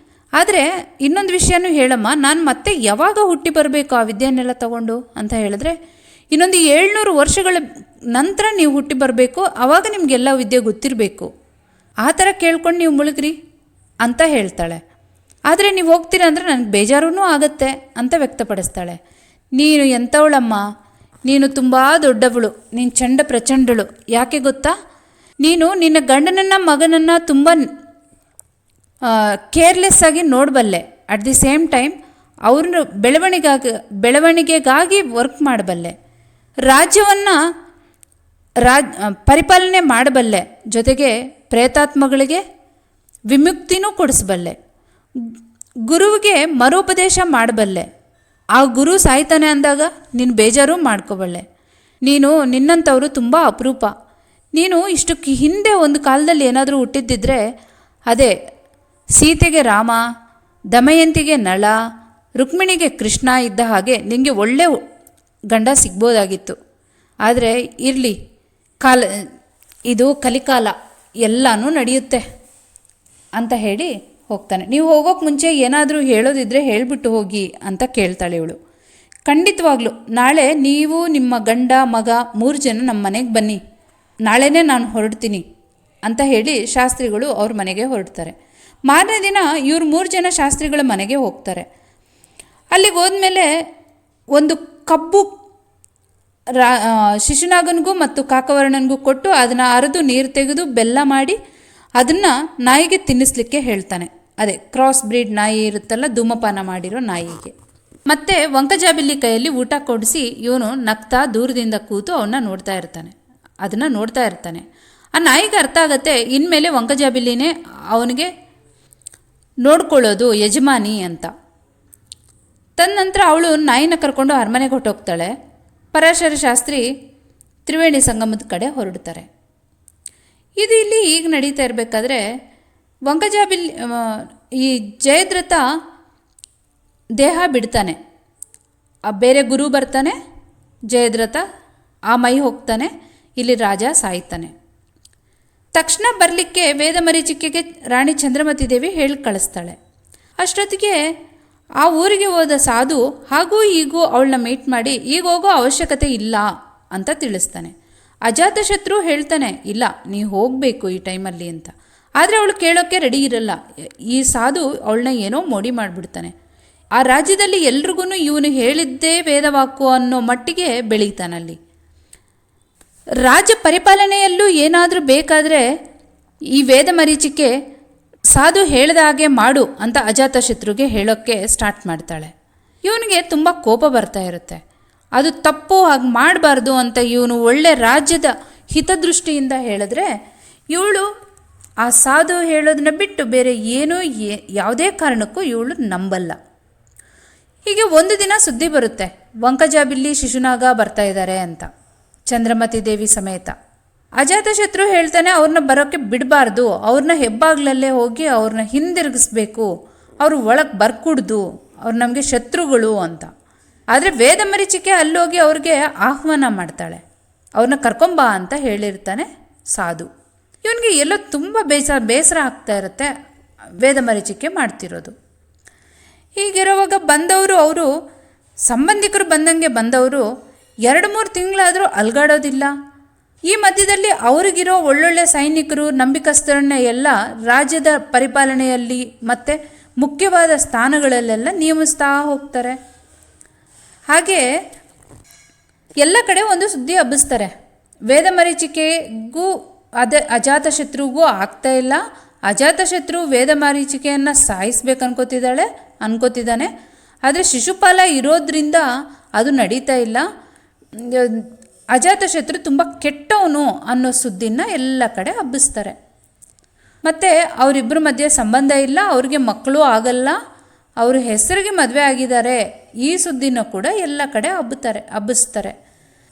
ಆದರೆ ಇನ್ನೊಂದು ವಿಷಯನೂ ಹೇಳಮ್ಮ, ನಾನು ಮತ್ತೆ ಯಾವಾಗ ಹುಟ್ಟಿ ಬರಬೇಕು ಆ ವಿದ್ಯೆಯನ್ನೆಲ್ಲ ತಗೊಂಡು ಅಂತ ಹೇಳಿದ್ರೆ, ಇನ್ನೊಂದು 700 ವರ್ಷಗಳ ನಂತರ ನೀವು ಹುಟ್ಟಿ ಬರಬೇಕು, ಆವಾಗ ನಿಮಗೆಲ್ಲ ವಿದ್ಯೆ ಗೊತ್ತಿರಬೇಕು, ಆ ಥರ ಕೇಳ್ಕೊಂಡು ನೀವು ಮುಳುಗ್ರಿ ಅಂತ ಹೇಳ್ತಾಳೆ. ಆದರೆ ನೀವು ಹೋಗ್ತೀರ ಅಂದರೆ ನನಗೆ ಬೇಜಾರೂ ಆಗುತ್ತೆ ಅಂತ ವ್ಯಕ್ತಪಡಿಸ್ತಾಳೆ. ನೀನು ಎಂಥವಳಮ್ಮ, ನೀನು ತುಂಬ ದೊಡ್ಡವಳು, ನೀನು ಚಂಡ ಪ್ರಚಂಡಳು. ಯಾಕೆ ಗೊತ್ತಾ, ನೀನು ನಿನ್ನ ಗಂಡನನ್ನು ಮಗನನ್ನು ತುಂಬ ಕೇರ್ಲೆಸ್ ಆಗಿ ನೋಡಬಲ್ಲೆ, ಅಟ್ ದಿ ಸೇಮ್ ಟೈಮ್ ಅವ್ರನ್ನ ಬೆಳವಣಿಗೆಗಾಗಿ ವರ್ಕ್ ಮಾಡಬಲ್ಲೆ, ರಾಜ್ಯವನ್ನು ಪರಿಪಾಲನೆ ಮಾಡಬಲ್ಲೆ, ಜೊತೆಗೆ ಪ್ರೇತಾತ್ಮಗಳಿಗೆ ವಿಮುಕ್ತಿನೂ ಕೊಡಿಸಬಲ್ಲೆ, ಗುರುವಿಗೆ ಮರೋಪದೇಶ ಮಾಡಬಲ್ಲೆ. ಆ ಗುರು ಸಾಯ್ತಾನೆ ಅಂದಾಗ ನೀನು ಬೇಜಾರು ಮಾಡ್ಕೋಬಲ್ಲೆ. ನಿನ್ನಂಥವರು ತುಂಬ ಅಪರೂಪ. ನೀನು ಇಷ್ಟಕ್ಕೆ ಹಿಂದೆ ಒಂದು ಕಾಲದಲ್ಲಿ ಏನಾದರೂ ಹುಟ್ಟಿದ್ದಿದ್ರೆ ಅದೇ ಸೀತೆಗೆ ರಾಮ, ದಮಯಂತಿಗೆ ನಳ, ರುಕ್ಮಿಣಿಗೆ ಕೃಷ್ಣ ಇದ್ದ ಹಾಗೆ ನಿನಗೆ ಒಳ್ಳೆ ಗಂಡ ಸಿಗ್ಬೋದಾಗಿತ್ತು. ಆದರೆ ಇರಲಿ, ಇದು ಕಲಿಕಾಲ, ಎಲ್ಲನೂ ನಡೆಯುತ್ತೆ ಅಂತ ಹೇಳಿ ಹೋಗ್ತಾನೆ. ನೀವು ಹೋಗೋಕ್ಕೆ ಮುಂಚೆ ಏನಾದರೂ ಹೇಳೋದಿದ್ದರೆ ಹೇಳಿಬಿಟ್ಟು ಹೋಗಿ ಅಂತ ಕೇಳ್ತಾಳೆ ಇವಳು. ಖಂಡಿತವಾಗ್ಲೂ ನಾಳೆ ನೀವು ನಿಮ್ಮ ಗಂಡ ಮಗ 3 ಜನ ನಮ್ಮ ಮನೆಗೆ ಬನ್ನಿ, ನಾಳೆನೇ ನಾನು ಹೊರಡ್ತೀನಿ ಅಂತ ಹೇಳಿ ಶಾಸ್ತ್ರಿಗಳು ಅವ್ರ ಮನೆಗೆ ಹೊರಡ್ತಾರೆ. ಮಾರನೇ ದಿನ ಇವ್ರು 3 ಜನ ಶಾಸ್ತ್ರಿಗಳ ಮನೆಗೆ ಹೋಗ್ತಾರೆ. ಅಲ್ಲಿಗೆ ಹೋದ್ಮೇಲೆ ಒಂದು ಕಬ್ಬು ಶಿಶುನಾಗನಿಗೂ ಮತ್ತು ಕಾಕವರ್ಣನಿಗೂ ಕೊಟ್ಟು ಅದನ್ನು ಅರೆದು ನೀರು ತೆಗೆದು ಬೆಲ್ಲ ಮಾಡಿ ಅದನ್ನು ನಾಯಿಗೆ ತಿನ್ನಿಸ್ಲಿಕ್ಕೆ ಹೇಳ್ತಾನೆ. ಅದೇ ಕ್ರಾಸ್ ಬ್ರೀಡ್ ನಾಯಿ ಇರುತ್ತಲ್ಲ, ಧೂಮಪಾನ ಮಾಡಿರೋ ನಾಯಿಗೆ. ಮತ್ತು ವಂಕಜಾಬಿಲ್ಲಿ ಕೈಯಲ್ಲಿ ಊಟ ಕೊಡಿಸಿ ಇವನು ನಗ್ತಾ ದೂರದಿಂದ ಕೂತು ಅದನ್ನು ನೋಡ್ತಾ ಇರ್ತಾನೆ. ಆ ನಾಯಿಗೆ ಅರ್ಥ ಆಗುತ್ತೆ, ಇನ್ಮೇಲೆ ವಂಕಜಾಬಿಲ್ಲಿನೇ ಅವನಿಗೆ ನೋಡ್ಕೊಳ್ಳೋದು ಯಜಮಾನಿ ಅಂತ. ತದನಂತರ ಅವಳು ನಾಯಿನ ಕರ್ಕೊಂಡು ಅರಮನೆಗೆ ಹೊಟ್ಟೋಗ್ತಾಳೆ. ಪರಾಶರ ಶಾಸ್ತ್ರಿ ತ್ರಿವೇಣಿ ಸಂಗಮದ ಕಡೆ ಹೊರಡ್ತಾರೆ. ಇದು ಇಲ್ಲಿ ಈಗ ನಡೀತಾ ಇರಬೇಕಾದ್ರೆ ವಂಕಜಾಬಿಲ್ಲಿ ಈ ಜಯದ್ರಥ ದೇಹ ಬಿಡ್ತಾನೆ. ಬೇರೆ ಗುರು ಬರ್ತಾನೆ, ಜಯದ್ರಥ ಆ ಮೈ ಹೋಗ್ತಾನೆ, ಇಲ್ಲಿ ರಾಜ ಸಾಯ್ತಾನೆ. ತಕ್ಷಣ ಬರಲಿಕ್ಕೆ ವೇದಮರೀಚಿಕೆಗೆ ರಾಣಿ ಚಂದ್ರಮತಿ ದೇವಿ ಹೇಳಿ ಕಳಿಸ್ತಾಳೆ. ಅಷ್ಟೊತ್ತಿಗೆ ಆ ಊರಿಗೆ ಹೋದ ಸಾಧು ಹಾಗೂ ಈಗೂ ಅವಳನ್ನ ಮೀಟ್ ಮಾಡಿ ಈಗ ಹೋಗೋ ಅವಶ್ಯಕತೆ ಇಲ್ಲ ಅಂತ ತಿಳಿಸ್ತಾನೆ. ಅಜಾತಶತ್ರು ಹೇಳ್ತಾನೆ, ಇಲ್ಲ ನೀವು ಹೋಗಬೇಕು ಈ ಟೈಮಲ್ಲಿ ಅಂತ. ಆದರೆ ಅವಳು ಕೇಳೋಕ್ಕೆ ರೆಡಿ ಇರಲ್ಲ. ಈ ಸಾಧು ಅವಳನ್ನ ಏನೋ ಮೋಡಿ ಮಾಡಿಬಿಡ್ತಾನೆ. ಆ ರಾಜ್ಯದಲ್ಲಿ ಎಲ್ರಿಗೂ ಇವನು ಹೇಳಿದ್ದೇ ವೇದವಾಕ್ಕು ಅನ್ನೋ ಮಟ್ಟಿಗೆ ಬೆಳೀತಾನಲ್ಲಿ. ರಾಜ್ಯ ಪರಿಪಾಲನೆಯಲ್ಲೂ ಏನಾದರೂ ಬೇಕಾದರೆ ಈ ವೇದಮರೀಚಿಕೆ ಸಾಧು ಹೇಳಿದ ಹಾಗೆ ಮಾಡು ಅಂತ ಅಜಾತಶತ್ರುಗೆ ಹೇಳೋಕ್ಕೆ ಸ್ಟಾರ್ಟ್ ಮಾಡ್ತಾಳೆ. ಇವನಿಗೆ ತುಂಬ ಕೋಪ ಬರ್ತಾ ಇರುತ್ತೆ. ಅದು ತಪ್ಪು, ಹಾಗೆ ಮಾಡಬಾರ್ದು ಅಂತ ಇವನು ಒಳ್ಳೆ ರಾಜ್ಯದ ಹಿತದೃಷ್ಟಿಯಿಂದ ಹೇಳಿದ್ರೆ ಇವಳು ಆ ಸಾಧು ಹೇಳೋದನ್ನ ಬಿಟ್ಟು ಬೇರೆ ಏನೂ ಯಾವುದೇ ಕಾರಣಕ್ಕೂ ಇವಳು ನಂಬಲ್ಲ. ಹೀಗೆ ಒಂದು ದಿನ ಸುದ್ದಿ ಬರುತ್ತೆ, ವಂಕಜಾಬಿಲ್ಲಿ ಶಿಶುನಾಗ ಬರ್ತಾ ಇದ್ದಾರೆ ಅಂತ, ಚಂದ್ರಮತಿ ದೇವಿ ಸಮೇತ. ಅಜಾತಶತ್ರು ಹೇಳ್ತಾನೆ, ಅವ್ರನ್ನ ಬರೋಕ್ಕೆ ಬಿಡಬಾರ್ದು, ಅವ್ರನ್ನ ಹೆಬ್ಬಾಗ್ಲಲ್ಲೇ ಹೋಗಿ ಅವ್ರನ್ನ ಹಿಂದಿರುಗಿಸ್ಬೇಕು, ಅವರು ಒಳಗೆ ಬರ್ಕೂಡ್ದು, ಅವ್ರು ನಮಗೆ ಶತ್ರುಗಳು ಅಂತ. ಆದರೆ ವೇದಮರೀಚಿಕೆ ಅಲ್ಲೋಗಿ ಅವ್ರಿಗೆ ಆಹ್ವಾನ ಮಾಡ್ತಾಳೆ, ಅವ್ರನ್ನ ಕರ್ಕೊಂಬಾ ಅಂತ ಹೇಳಿರ್ತಾನೆ ಸಾಧು. ಇವನಿಗೆ ಎಲ್ಲೋ ತುಂಬ ಬೇಸರ ಆಗ್ತಾ ಇರುತ್ತೆ ವೇದಮರೀಚಿಕೆ ಮಾಡ್ತಿರೋದು. ಹೀಗಿರುವಾಗ ಬಂದವರು, ಅವರು ಸಂಬಂಧಿಕರು ಬಂದಂಗೆ ಬಂದವರು 2-3 ತಿಂಗಳಾದರೂ ಅಲ್ಗಾಡೋದಿಲ್ಲ. ಈ ಮಧ್ಯದಲ್ಲಿ ಅವ್ರಿಗಿರೋ ಒಳ್ಳೊಳ್ಳೆ ಸೈನಿಕರು, ನಂಬಿಕಸ್ಥರನ್ನ ಎಲ್ಲ ರಾಜ್ಯದ ಪರಿಪಾಲನೆಯಲ್ಲಿ ಮತ್ತು ಮುಖ್ಯವಾದ ಸ್ಥಾನಗಳಲ್ಲೆಲ್ಲ ನೇಮಿಸ್ತಾ ಹೋಗ್ತಾರೆ. ಹಾಗೆ ಎಲ್ಲ ಕಡೆ ಒಂದು ಸುದ್ದಿ ಹಬ್ಬಿಸ್ತಾರೆ. ವೇದಮರೀಚಿಕೆಗೂ ಅಜಾತಶತ್ರುಗೂ ಆಗ್ತಾ ಇಲ್ಲ. ಅಜಾತಶತ್ರು ವೇದಮರೀಚಿಕೆಯನ್ನು ಸಾಯಿಸ್ಬೇಕು ಅನ್ಕೋತಿದ್ದಾನೆ. ಆದರೆ ಶಿಶುಪಾಲ ಇರೋದ್ರಿಂದ ಅದು ನಡೀತಾ ಇಲ್ಲ. ಅಜಾತಶತ್ರು ತುಂಬ ಕೆಟ್ಟವನು ಅನ್ನೋ ಸುದ್ದಿನ ಎಲ್ಲ ಕಡೆ ಹಬ್ಬಿಸ್ತಾರೆ. ಮತ್ತು ಅವರಿಬ್ಬರ ಮಧ್ಯೆ ಸಂಬಂಧ ಇಲ್ಲ, ಅವ್ರಿಗೆ ಮಕ್ಕಳು ಆಗಲ್ಲ, ಅವ್ರ ಹೆಸರಿಗೆ ಮದುವೆ ಆಗಿದ್ದಾರೆ, ಈ ಸುದ್ದಿನ ಕೂಡ ಎಲ್ಲ ಕಡೆ ಹಬ್ಬಿಸ್ತಾರೆ.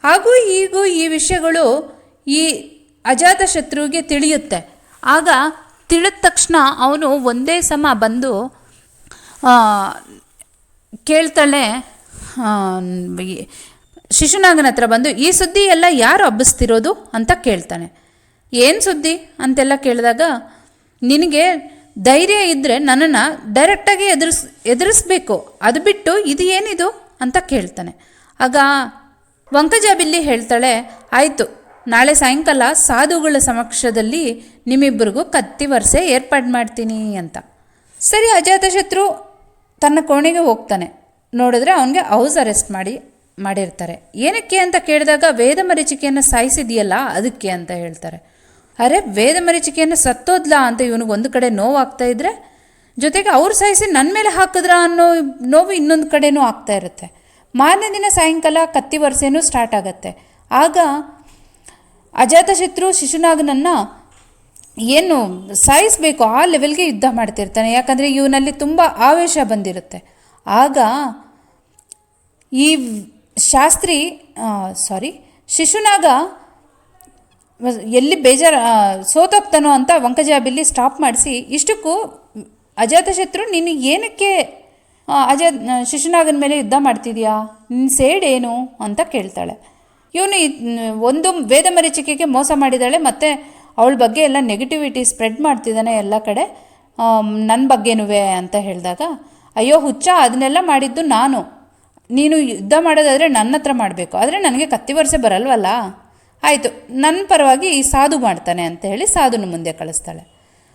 ಹಾಗೂ ಹೀಗೂ ಈ ವಿಷಯಗಳು ಈ ಅಜಾತಶತ್ರುವಿಗೆ ತಿಳಿಯುತ್ತೆ. ಆಗ ತಿಳಿದ ತಕ್ಷಣ ಅವನು ಒಂದೇ ಸಮ ಬಂದು ಕೇಳ್ತಾಳೆ, ಶಿಶುನಾಗನ ಹತ್ರ ಬಂದು ಈ ಸುದ್ದಿ ಎಲ್ಲ ಯಾರು ಹಬ್ಬಿಸ್ತಿರೋದು ಅಂತ ಕೇಳ್ತಾನೆ. ಏನು ಸುದ್ದಿ ಅಂತೆಲ್ಲ ಕೇಳಿದಾಗ, ನಿನಗೆ ಧೈರ್ಯ ಇದ್ದರೆ ನನ್ನನ್ನು ಡೈರೆಕ್ಟಾಗಿ ಎದುರಿಸ್ಬೇಕು, ಅದು ಬಿಟ್ಟು ಇದು ಏನಿದು ಅಂತ ಕೇಳ್ತಾನೆ. ಆಗ ವಂಕಜಾಬಿಲ್ಲಿ ಹೇಳ್ತಾಳೆ, ಆಯಿತು, ನಾಳೆ ಸಾಯಂಕಾಲ ಸಾಧುಗಳ ಸಮಕ್ಷದಲ್ಲಿ ನಿಮ್ಮಿಬ್ಬರಿಗೂ ಕತ್ತಿ ವರಸೆ ಏರ್ಪಾಡು ಮಾಡ್ತೀನಿ ಅಂತ. ಸರಿ, ಅಜಾತಶತ್ರು ತನ್ನ ಕೋಣೆಗೆ ಹೋಗ್ತಾನೆ. ನೋಡಿದ್ರೆ ಅವನಿಗೆ ಹೌಸ್ ಅರೆಸ್ಟ್ ಮಾಡಿರ್ತಾರೆ. ಏನಕ್ಕೆ ಅಂತ ಕೇಳಿದಾಗ, ವೇದಮರೀಚಿಕೆಯನ್ನು ಸಾಯಿಸಿದೆಯಲ್ಲ ಅದಕ್ಕೆ ಅಂತ ಹೇಳ್ತಾರೆ. ಅರೆ, ವೇದಮರೀಚಿಕೆಯನ್ನು ಸತ್ತೋದ್ಲಾ ಅಂತ ಇವನಿಗೆ ಒಂದು ಕಡೆ ನೋವಾಗ್ತಾ ಇದ್ರೆ, ಜೊತೆಗೆ ಅವ್ರು ಸಾಯಿಸಿ ನನ್ನ ಮೇಲೆ ಹಾಕಿದ್ರ ಅನ್ನೋ ನೋವು ಇನ್ನೊಂದು ಕಡೆನೂ ಆಗ್ತಾ ಇರುತ್ತೆ. ಮಾರನೇ ದಿನ ಸಾಯಂಕಾಲ ಕತ್ತಿ ವರಸೆನೂ ಸ್ಟಾರ್ಟ್ ಆಗುತ್ತೆ. ಆಗ ಅಜಾತಶತ್ರು ಶಿಶುನಾಗನನ್ನು ಏನು ಸಾಯಿಸಬೇಕು ಆ ಲೆವೆಲ್ಗೆ ಯುದ್ಧ ಮಾಡ್ತಿರ್ತಾನೆ. ಯಾಕಂದರೆ ಇವನಲ್ಲಿ ತುಂಬ ಆವೇಶ ಬಂದಿರುತ್ತೆ. ಆಗ ಈ ಶಿಶುನಾಗ ಎಲ್ಲಿ ಸೋತೋಗ್ತಾನೋ ಅಂತ ವಂಕಜಾಬಿಲ್ಲಿ ಸ್ಟಾಪ್ ಮಾಡಿಸಿ, ಇಷ್ಟಕ್ಕೂ ಅಜಾತಶತ್ರು ನೀನು ಏನಕ್ಕೆ ಶಿಶುನಾಗನ ಮೇಲೆ ಯುದ್ಧ ಮಾಡ್ತಿದ್ಯಾ, ನಿನ್ನ ಸೇಡ್ ಏನು ಅಂತ ಕೇಳ್ತಾಳೆ. ಇವನು ಒಂದು ವೇದಮರೀಚಿಕೆಗೆ ಮೋಸ ಮಾಡಿದ್ದಾಳೆ ಮತ್ತು ಅವಳ ಬಗ್ಗೆ ಎಲ್ಲ ನೆಗೆಟಿವಿಟಿ ಸ್ಪ್ರೆಡ್ ಮಾಡ್ತಿದ್ದಾನೆ ಎಲ್ಲ ಕಡೆ, ನನ್ನ ಬಗ್ಗೆನೂ ಅಂತ ಹೇಳಿದಾಗ, ಅಯ್ಯೋ ಹುಚ್ಚ, ಅದನ್ನೆಲ್ಲ ಮಾಡಿದ್ದು ನಾನು, ನೀನು ಯುದ್ಧ ಮಾಡೋದಾದರೆ ನನ್ನ ಹತ್ರ ಮಾಡಬೇಕು, ಆದರೆ ನನಗೆ ಕತ್ತಿ ವರಸೆ ಬರಲ್ವಲ್ಲ, ಆಯಿತು ನನ್ನ ಪರವಾಗಿ ಈ ಸಾಧು ಮಾಡ್ತಾನೆ ಅಂತ ಹೇಳಿ ಸಾಧುನ ಮುಂದೆ ಕಳಿಸ್ತಾಳೆ.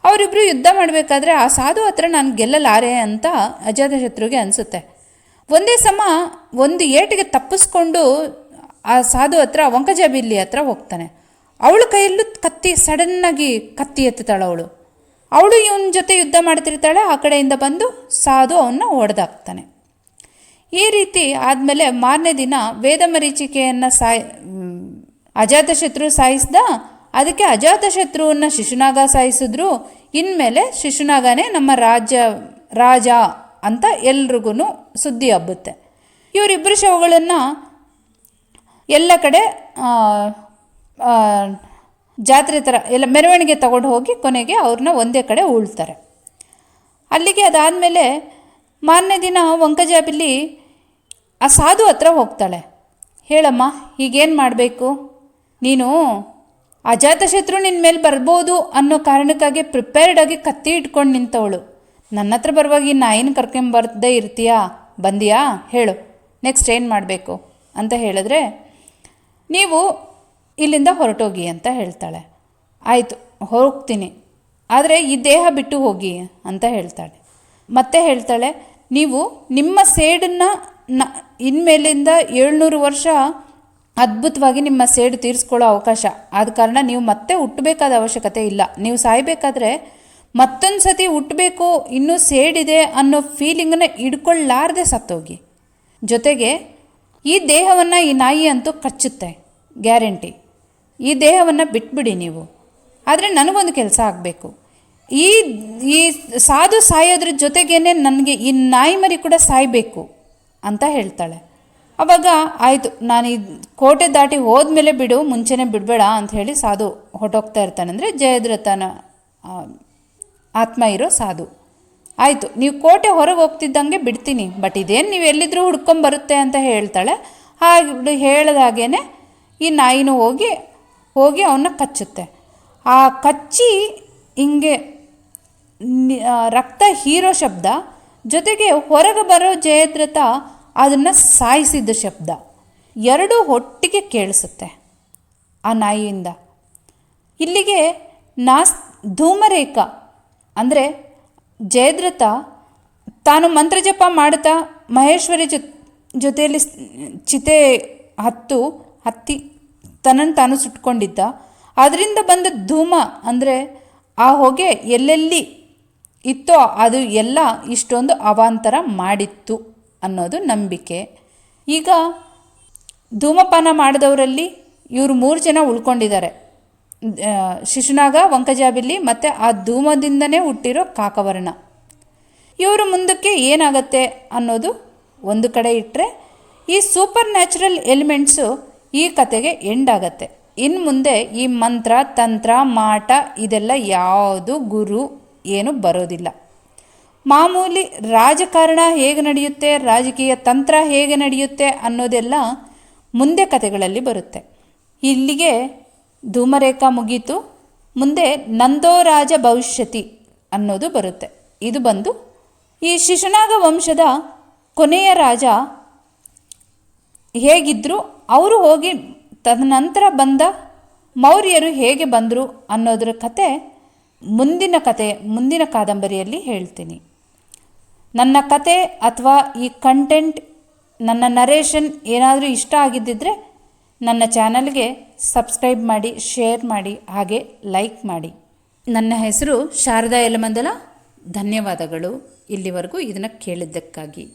ಅವರಿಬ್ಬರು ಯುದ್ಧ ಮಾಡಬೇಕಾದ್ರೆ ಆ ಸಾಧು ಹತ್ರ ನಾನು ಗೆಲ್ಲಲಾರೆ ಅಂತ ಅಜಾತಶತ್ರುಗೆ ಅನಿಸುತ್ತೆ. ಒಂದೇ ಸಮ ಒಂದು ಏಟಿಗೆ ತಪ್ಪಿಸ್ಕೊಂಡು ಆ ಸಾಧು ಹತ್ರ ವಂಕಜಾಬಿಲ್ಲಿ ಹತ್ರ ಹೋಗ್ತಾನೆ. ಅವಳ ಕೈಯಲ್ಲೂ ಸಡನ್ನಾಗಿ ಕತ್ತಿ ಎತ್ತುತ್ತಾಳೆ. ಅವಳು ಇವನ ಜೊತೆ ಯುದ್ಧ ಮಾಡ್ತಿರ್ತಾಳೆ. ಆ ಕಡೆಯಿಂದ ಬಂದು ಸಾಧು ಅವನ್ನ ಹೊಡೆದಾಕ್ತಾನೆ. ಈ ರೀತಿ ಆದಮೇಲೆ ಮಾರನೇ ದಿನ ವೇದಮರೀಚಿಕೆಯನ್ನು ಅಜಾತಶತ್ರು ಸಾಯಿಸ್ದ. ಅದಕ್ಕೆ ಅಜಾತಶತ್ರುವನ್ನು ಶಿಶುನಾಗ ಸಾಯಿಸಿದ್ರು. ಇನ್ಮೇಲೆ ಶಿಶುನಾಗನೇ ನಮ್ಮ ರಾಜ ಅಂತ ಎಲ್ರಿಗೂ ಸುದ್ದಿ ಹಬ್ಬುತ್ತೆ. ಇವರಿಬ್ಬರು ಶವಗಳನ್ನು ಎಲ್ಲ ಕಡೆ ಜಾತ್ರೆ ಥರ ಎಲ್ಲ ಮೆರವಣಿಗೆ ತಗೊಂಡು ಹೋಗಿ ಕೊನೆಗೆ ಅವ್ರನ್ನ ಒಂದೇ ಕಡೆ ಉಳ್ತಾರೆ. ಅಲ್ಲಿಗೆ ಅದಾದಮೇಲೆ ಮಾರನೇ ದಿನ ವಂಕಜಾಬಿಲ್ಲಿ ಆ ಸಾಧು ಹತ್ರ ಹೋಗ್ತಾಳೆ. ಹೇಳಮ್ಮ, ಈಗೇನು ಮಾಡಬೇಕು, ನೀನು ಅಜಾತಶತ್ರು ನಿನ್ನ ಮೇಲೆ ಬರ್ಬೋದು ಅನ್ನೋ ಕಾರಣಕ್ಕಾಗಿ ಪ್ರಿಪೇರ್ಡಾಗಿ ಕತ್ತಿ ಇಟ್ಕೊಂಡು ನಿಂತವಳು. ನನ್ನ ಹತ್ರ ಬರುವಾಗ ಈ ನಾಯಿನ ಕರ್ಕೊಂಬರ್ದೇ ಇರ್ತೀಯಾ, ಬಂದಿಯಾ, ಹೇಳು ನೆಕ್ಸ್ಟ್ ಏನು ಮಾಡಬೇಕು ಅಂತ ಹೇಳಿದ್ರೆ, ನೀವು ಇಲ್ಲಿಂದ ಹೊರಟೋಗಿ ಅಂತ ಹೇಳ್ತಾಳೆ. ಆಯಿತು ಹೋಗ್ತೀನಿ, ಆದರೆ ಈ ದೇಹ ಬಿಟ್ಟು ಹೋಗಿ ಅಂತ ಹೇಳ್ತಾಳೆ. ಮತ್ತೆ ಹೇಳ್ತಾಳೆ, ನೀವು ನಿಮ್ಮ ಸೇಡನ್ನು ಇನ್ಮೇಲಿಂದ 700 ವರ್ಷ ಅದ್ಭುತವಾಗಿ ನಿಮ್ಮ ಸೇಡು ತೀರಿಸ್ಕೊಳ್ಳೋ ಅವಕಾಶ, ಆದ ಕಾರಣ ನೀವು ಮತ್ತೆ ಹುಟ್ಟಬೇಕಾದ ಅವಶ್ಯಕತೆ ಇಲ್ಲ. ನೀವು ಸಾಯಬೇಕಾದ್ರೆ ಮತ್ತೊಂದು ಸತಿ ಹುಟ್ಟಬೇಕು, ಇನ್ನೂ ಸೇಡಿದೆ ಅನ್ನೋ ಫೀಲಿಂಗನ್ನು ಹಿಡ್ಕೊಳ್ಳಾರ್ದೆ ಸತ್ತೋಗಿ. ಜೊತೆಗೆ ಈ ದೇಹವನ್ನು ಈ ನಾಯಿ ಅಂತೂ ಕಚ್ಚುತ್ತೆ, ಗ್ಯಾರಂಟಿ. ಈ ದೇಹವನ್ನು ಬಿಟ್ಬಿಡಿ ನೀವು. ಆದರೆ ನನಗೊಂದು ಕೆಲಸ ಆಗಬೇಕು, ಈ ಸಾಧು ಸಾಯೋದ್ರ ಜೊತೆಗೇನೆ ನನಗೆ ಈ ನಾಯಿ ಮರಿ ಕೂಡ ಸಾಯಬೇಕು ಅಂತ ಹೇಳ್ತಾಳೆ. ಆವಾಗ ಆಯಿತು, ನಾನು ಈ ಕೋಟೆ ದಾಟಿ ಹೋದ್ಮೇಲೆ ಬಿಡು, ಮುಂಚೆನೇ ಬಿಡಬೇಡ ಅಂತ ಹೇಳಿ ಸಾಧು ಹೊಟ್ಟೋಗ್ತಾ ಇರ್ತಾನೆ. ಅಂದರೆ ಜಯದ್ರಥನ ಆತ್ಮ ಇರೋ ಸಾಧು. ಆಯಿತು, ನೀವು ಕೋಟೆ ಹೊರಗೆ ಹೋಗ್ತಿದ್ದಂಗೆ ಬಿಡ್ತೀನಿ, ಬಟ್ ಇದೇನು ನೀವು ಎಲ್ಲಿದ್ರೂ ಹುಡ್ಕೊಂಬರುತ್ತೆ ಅಂತ ಹೇಳ್ತಾಳೆ. ಹಾಗೆ ಹೇಳಿದಾಗೇ ಈ ನಾಯಿನೂ ಹೋಗಿ ಅವನ್ನ ಕಚ್ಚುತ್ತೆ. ಆ ಕಚ್ಚಿ ಹಿಂಗೆ ರಕ್ತ ಹೀರೋ ಶಬ್ದ, ಜೊತೆಗೆ ಹೊರಗೆ ಬರೋ ಜಯದ್ರಥ ಅದನ್ನು ಸಾಯಿಸಿದ ಶಬ್ದ ಎರಡೂ ಒಟ್ಟಿಗೆ ಕೇಳಿಸುತ್ತೆ ಆ ನಾಯಿಯಿಂದ. ಇಲ್ಲಿಗೆ ಧೂಮರೇಖ ಅಂದರೆ ಜಯದ್ರಥ ತಾನು ಮಂತ್ರಜಪ ಮಾಡ್ತಾ ಮಹೇಶ್ವರಿ ಜೊತೆಯಲ್ಲಿ ಚಿತೆ ಹತ್ತಿ ತನ್ನನ್ನು ತಾನು ಸುಟ್ಕೊಂಡಿದ್ದ. ಅದರಿಂದ ಬಂದ ಧೂಮ ಅಂದರೆ ಆ ಹೊಗೆ ಎಲ್ಲೆಲ್ಲಿ ಇತ್ತೋ ಅದು ಎಲ್ಲ ಇಷ್ಟೊಂದು ಅವಾಂತರ ಮಾಡಿತ್ತು ಅನ್ನೋದು ನಂಬಿಕೆ. ಈಗ ಧೂಮಪಾನ ಮಾಡಿದವರಲ್ಲಿ ಇವರು 3 ಜನ ಉಳ್ಕೊಂಡಿದ್ದಾರೆ. ಶಿಶುನಾಗ, ವಂಕಜಾಬಿಲ್ಲಿ ಮತ್ತು ಆ ಧೂಮದಿಂದನೇ ಹುಟ್ಟಿರೋ ಕಾಕವರ್ಣ. ಇವರು ಮುಂದಕ್ಕೆ ಏನಾಗತ್ತೆ ಅನ್ನೋದು ಒಂದು ಕಡೆ ಇಟ್ಟರೆ, ಈ ಸೂಪರ್ ನ್ಯಾಚುರಲ್ ಎಲಿಮೆಂಟ್ಸು ಈ ಕತೆಗೆ ಎಂಡ್ ಆಗತ್ತೆ. ಇನ್ನು ಮುಂದೆ ಈ ಮಂತ್ರ, ತಂತ್ರ, ಮಾಟ ಇದೆಲ್ಲ ಯಾವುದು ಗುರು ಏನು ಬರೋದಿಲ್ಲ. ಮಾಮೂಲಿ ರಾಜಕಾರಣ ಹೇಗೆ ನಡೆಯುತ್ತೆ, ರಾಜಕೀಯ ತಂತ್ರ ಹೇಗೆ ನಡೆಯುತ್ತೆ ಅನ್ನೋದೆಲ್ಲ ಮುಂದೆ ಕತೆಗಳಲ್ಲಿ ಬರುತ್ತೆ. ಇಲ್ಲಿಗೆ ಧೂಮರೇಖಾ ಮುಗೀತು. ಮುಂದೆ ನಂದೋರಾಜ ಭವಿಷ್ಯತಿ ಅನ್ನೋದು ಬರುತ್ತೆ. ಇದು ಬಂದು ಈ ಶಿಶುನಾಗ ವಂಶದ ಕೊನೆಯ ರಾಜ ಹೇಗಿದ್ದರು, ಅವರು ಹೋಗಿ ತದನಂತರ ಬಂದ ಮೌರ್ಯರು ಹೇಗೆ ಬಂದರು ಅನ್ನೋದರ ಕತೆ ಮುಂದಿನ ಕಾದಂಬರಿಯಲ್ಲಿ ಹೇಳ್ತೀನಿ. ನನ್ನ ಕತೆ ಅಥವಾ ಈ ಕಂಟೆಂಟ್, ನನ್ನ ನರೇಷನ್ ಏನಾದರೂ ಇಷ್ಟ ಆಗಿದ್ದಿದ್ರೆ ನನ್ನ ಚಾನಲ್ಗೆ ಸಬ್ಸ್ಕ್ರೈಬ್ ಮಾಡಿ, ಶೇರ್ ಮಾಡಿ, ಹಾಗೆ ಲೈಕ್ ಮಾಡಿ. ನನ್ನ ಹೆಸರು ಶಾರದಾ ಯಲಮಂದಲ. ಧನ್ಯವಾದಗಳು ಇಲ್ಲಿವರೆಗೂ ಇದನ್ನು ಕೇಳಿದ್ದಕ್ಕಾಗಿ.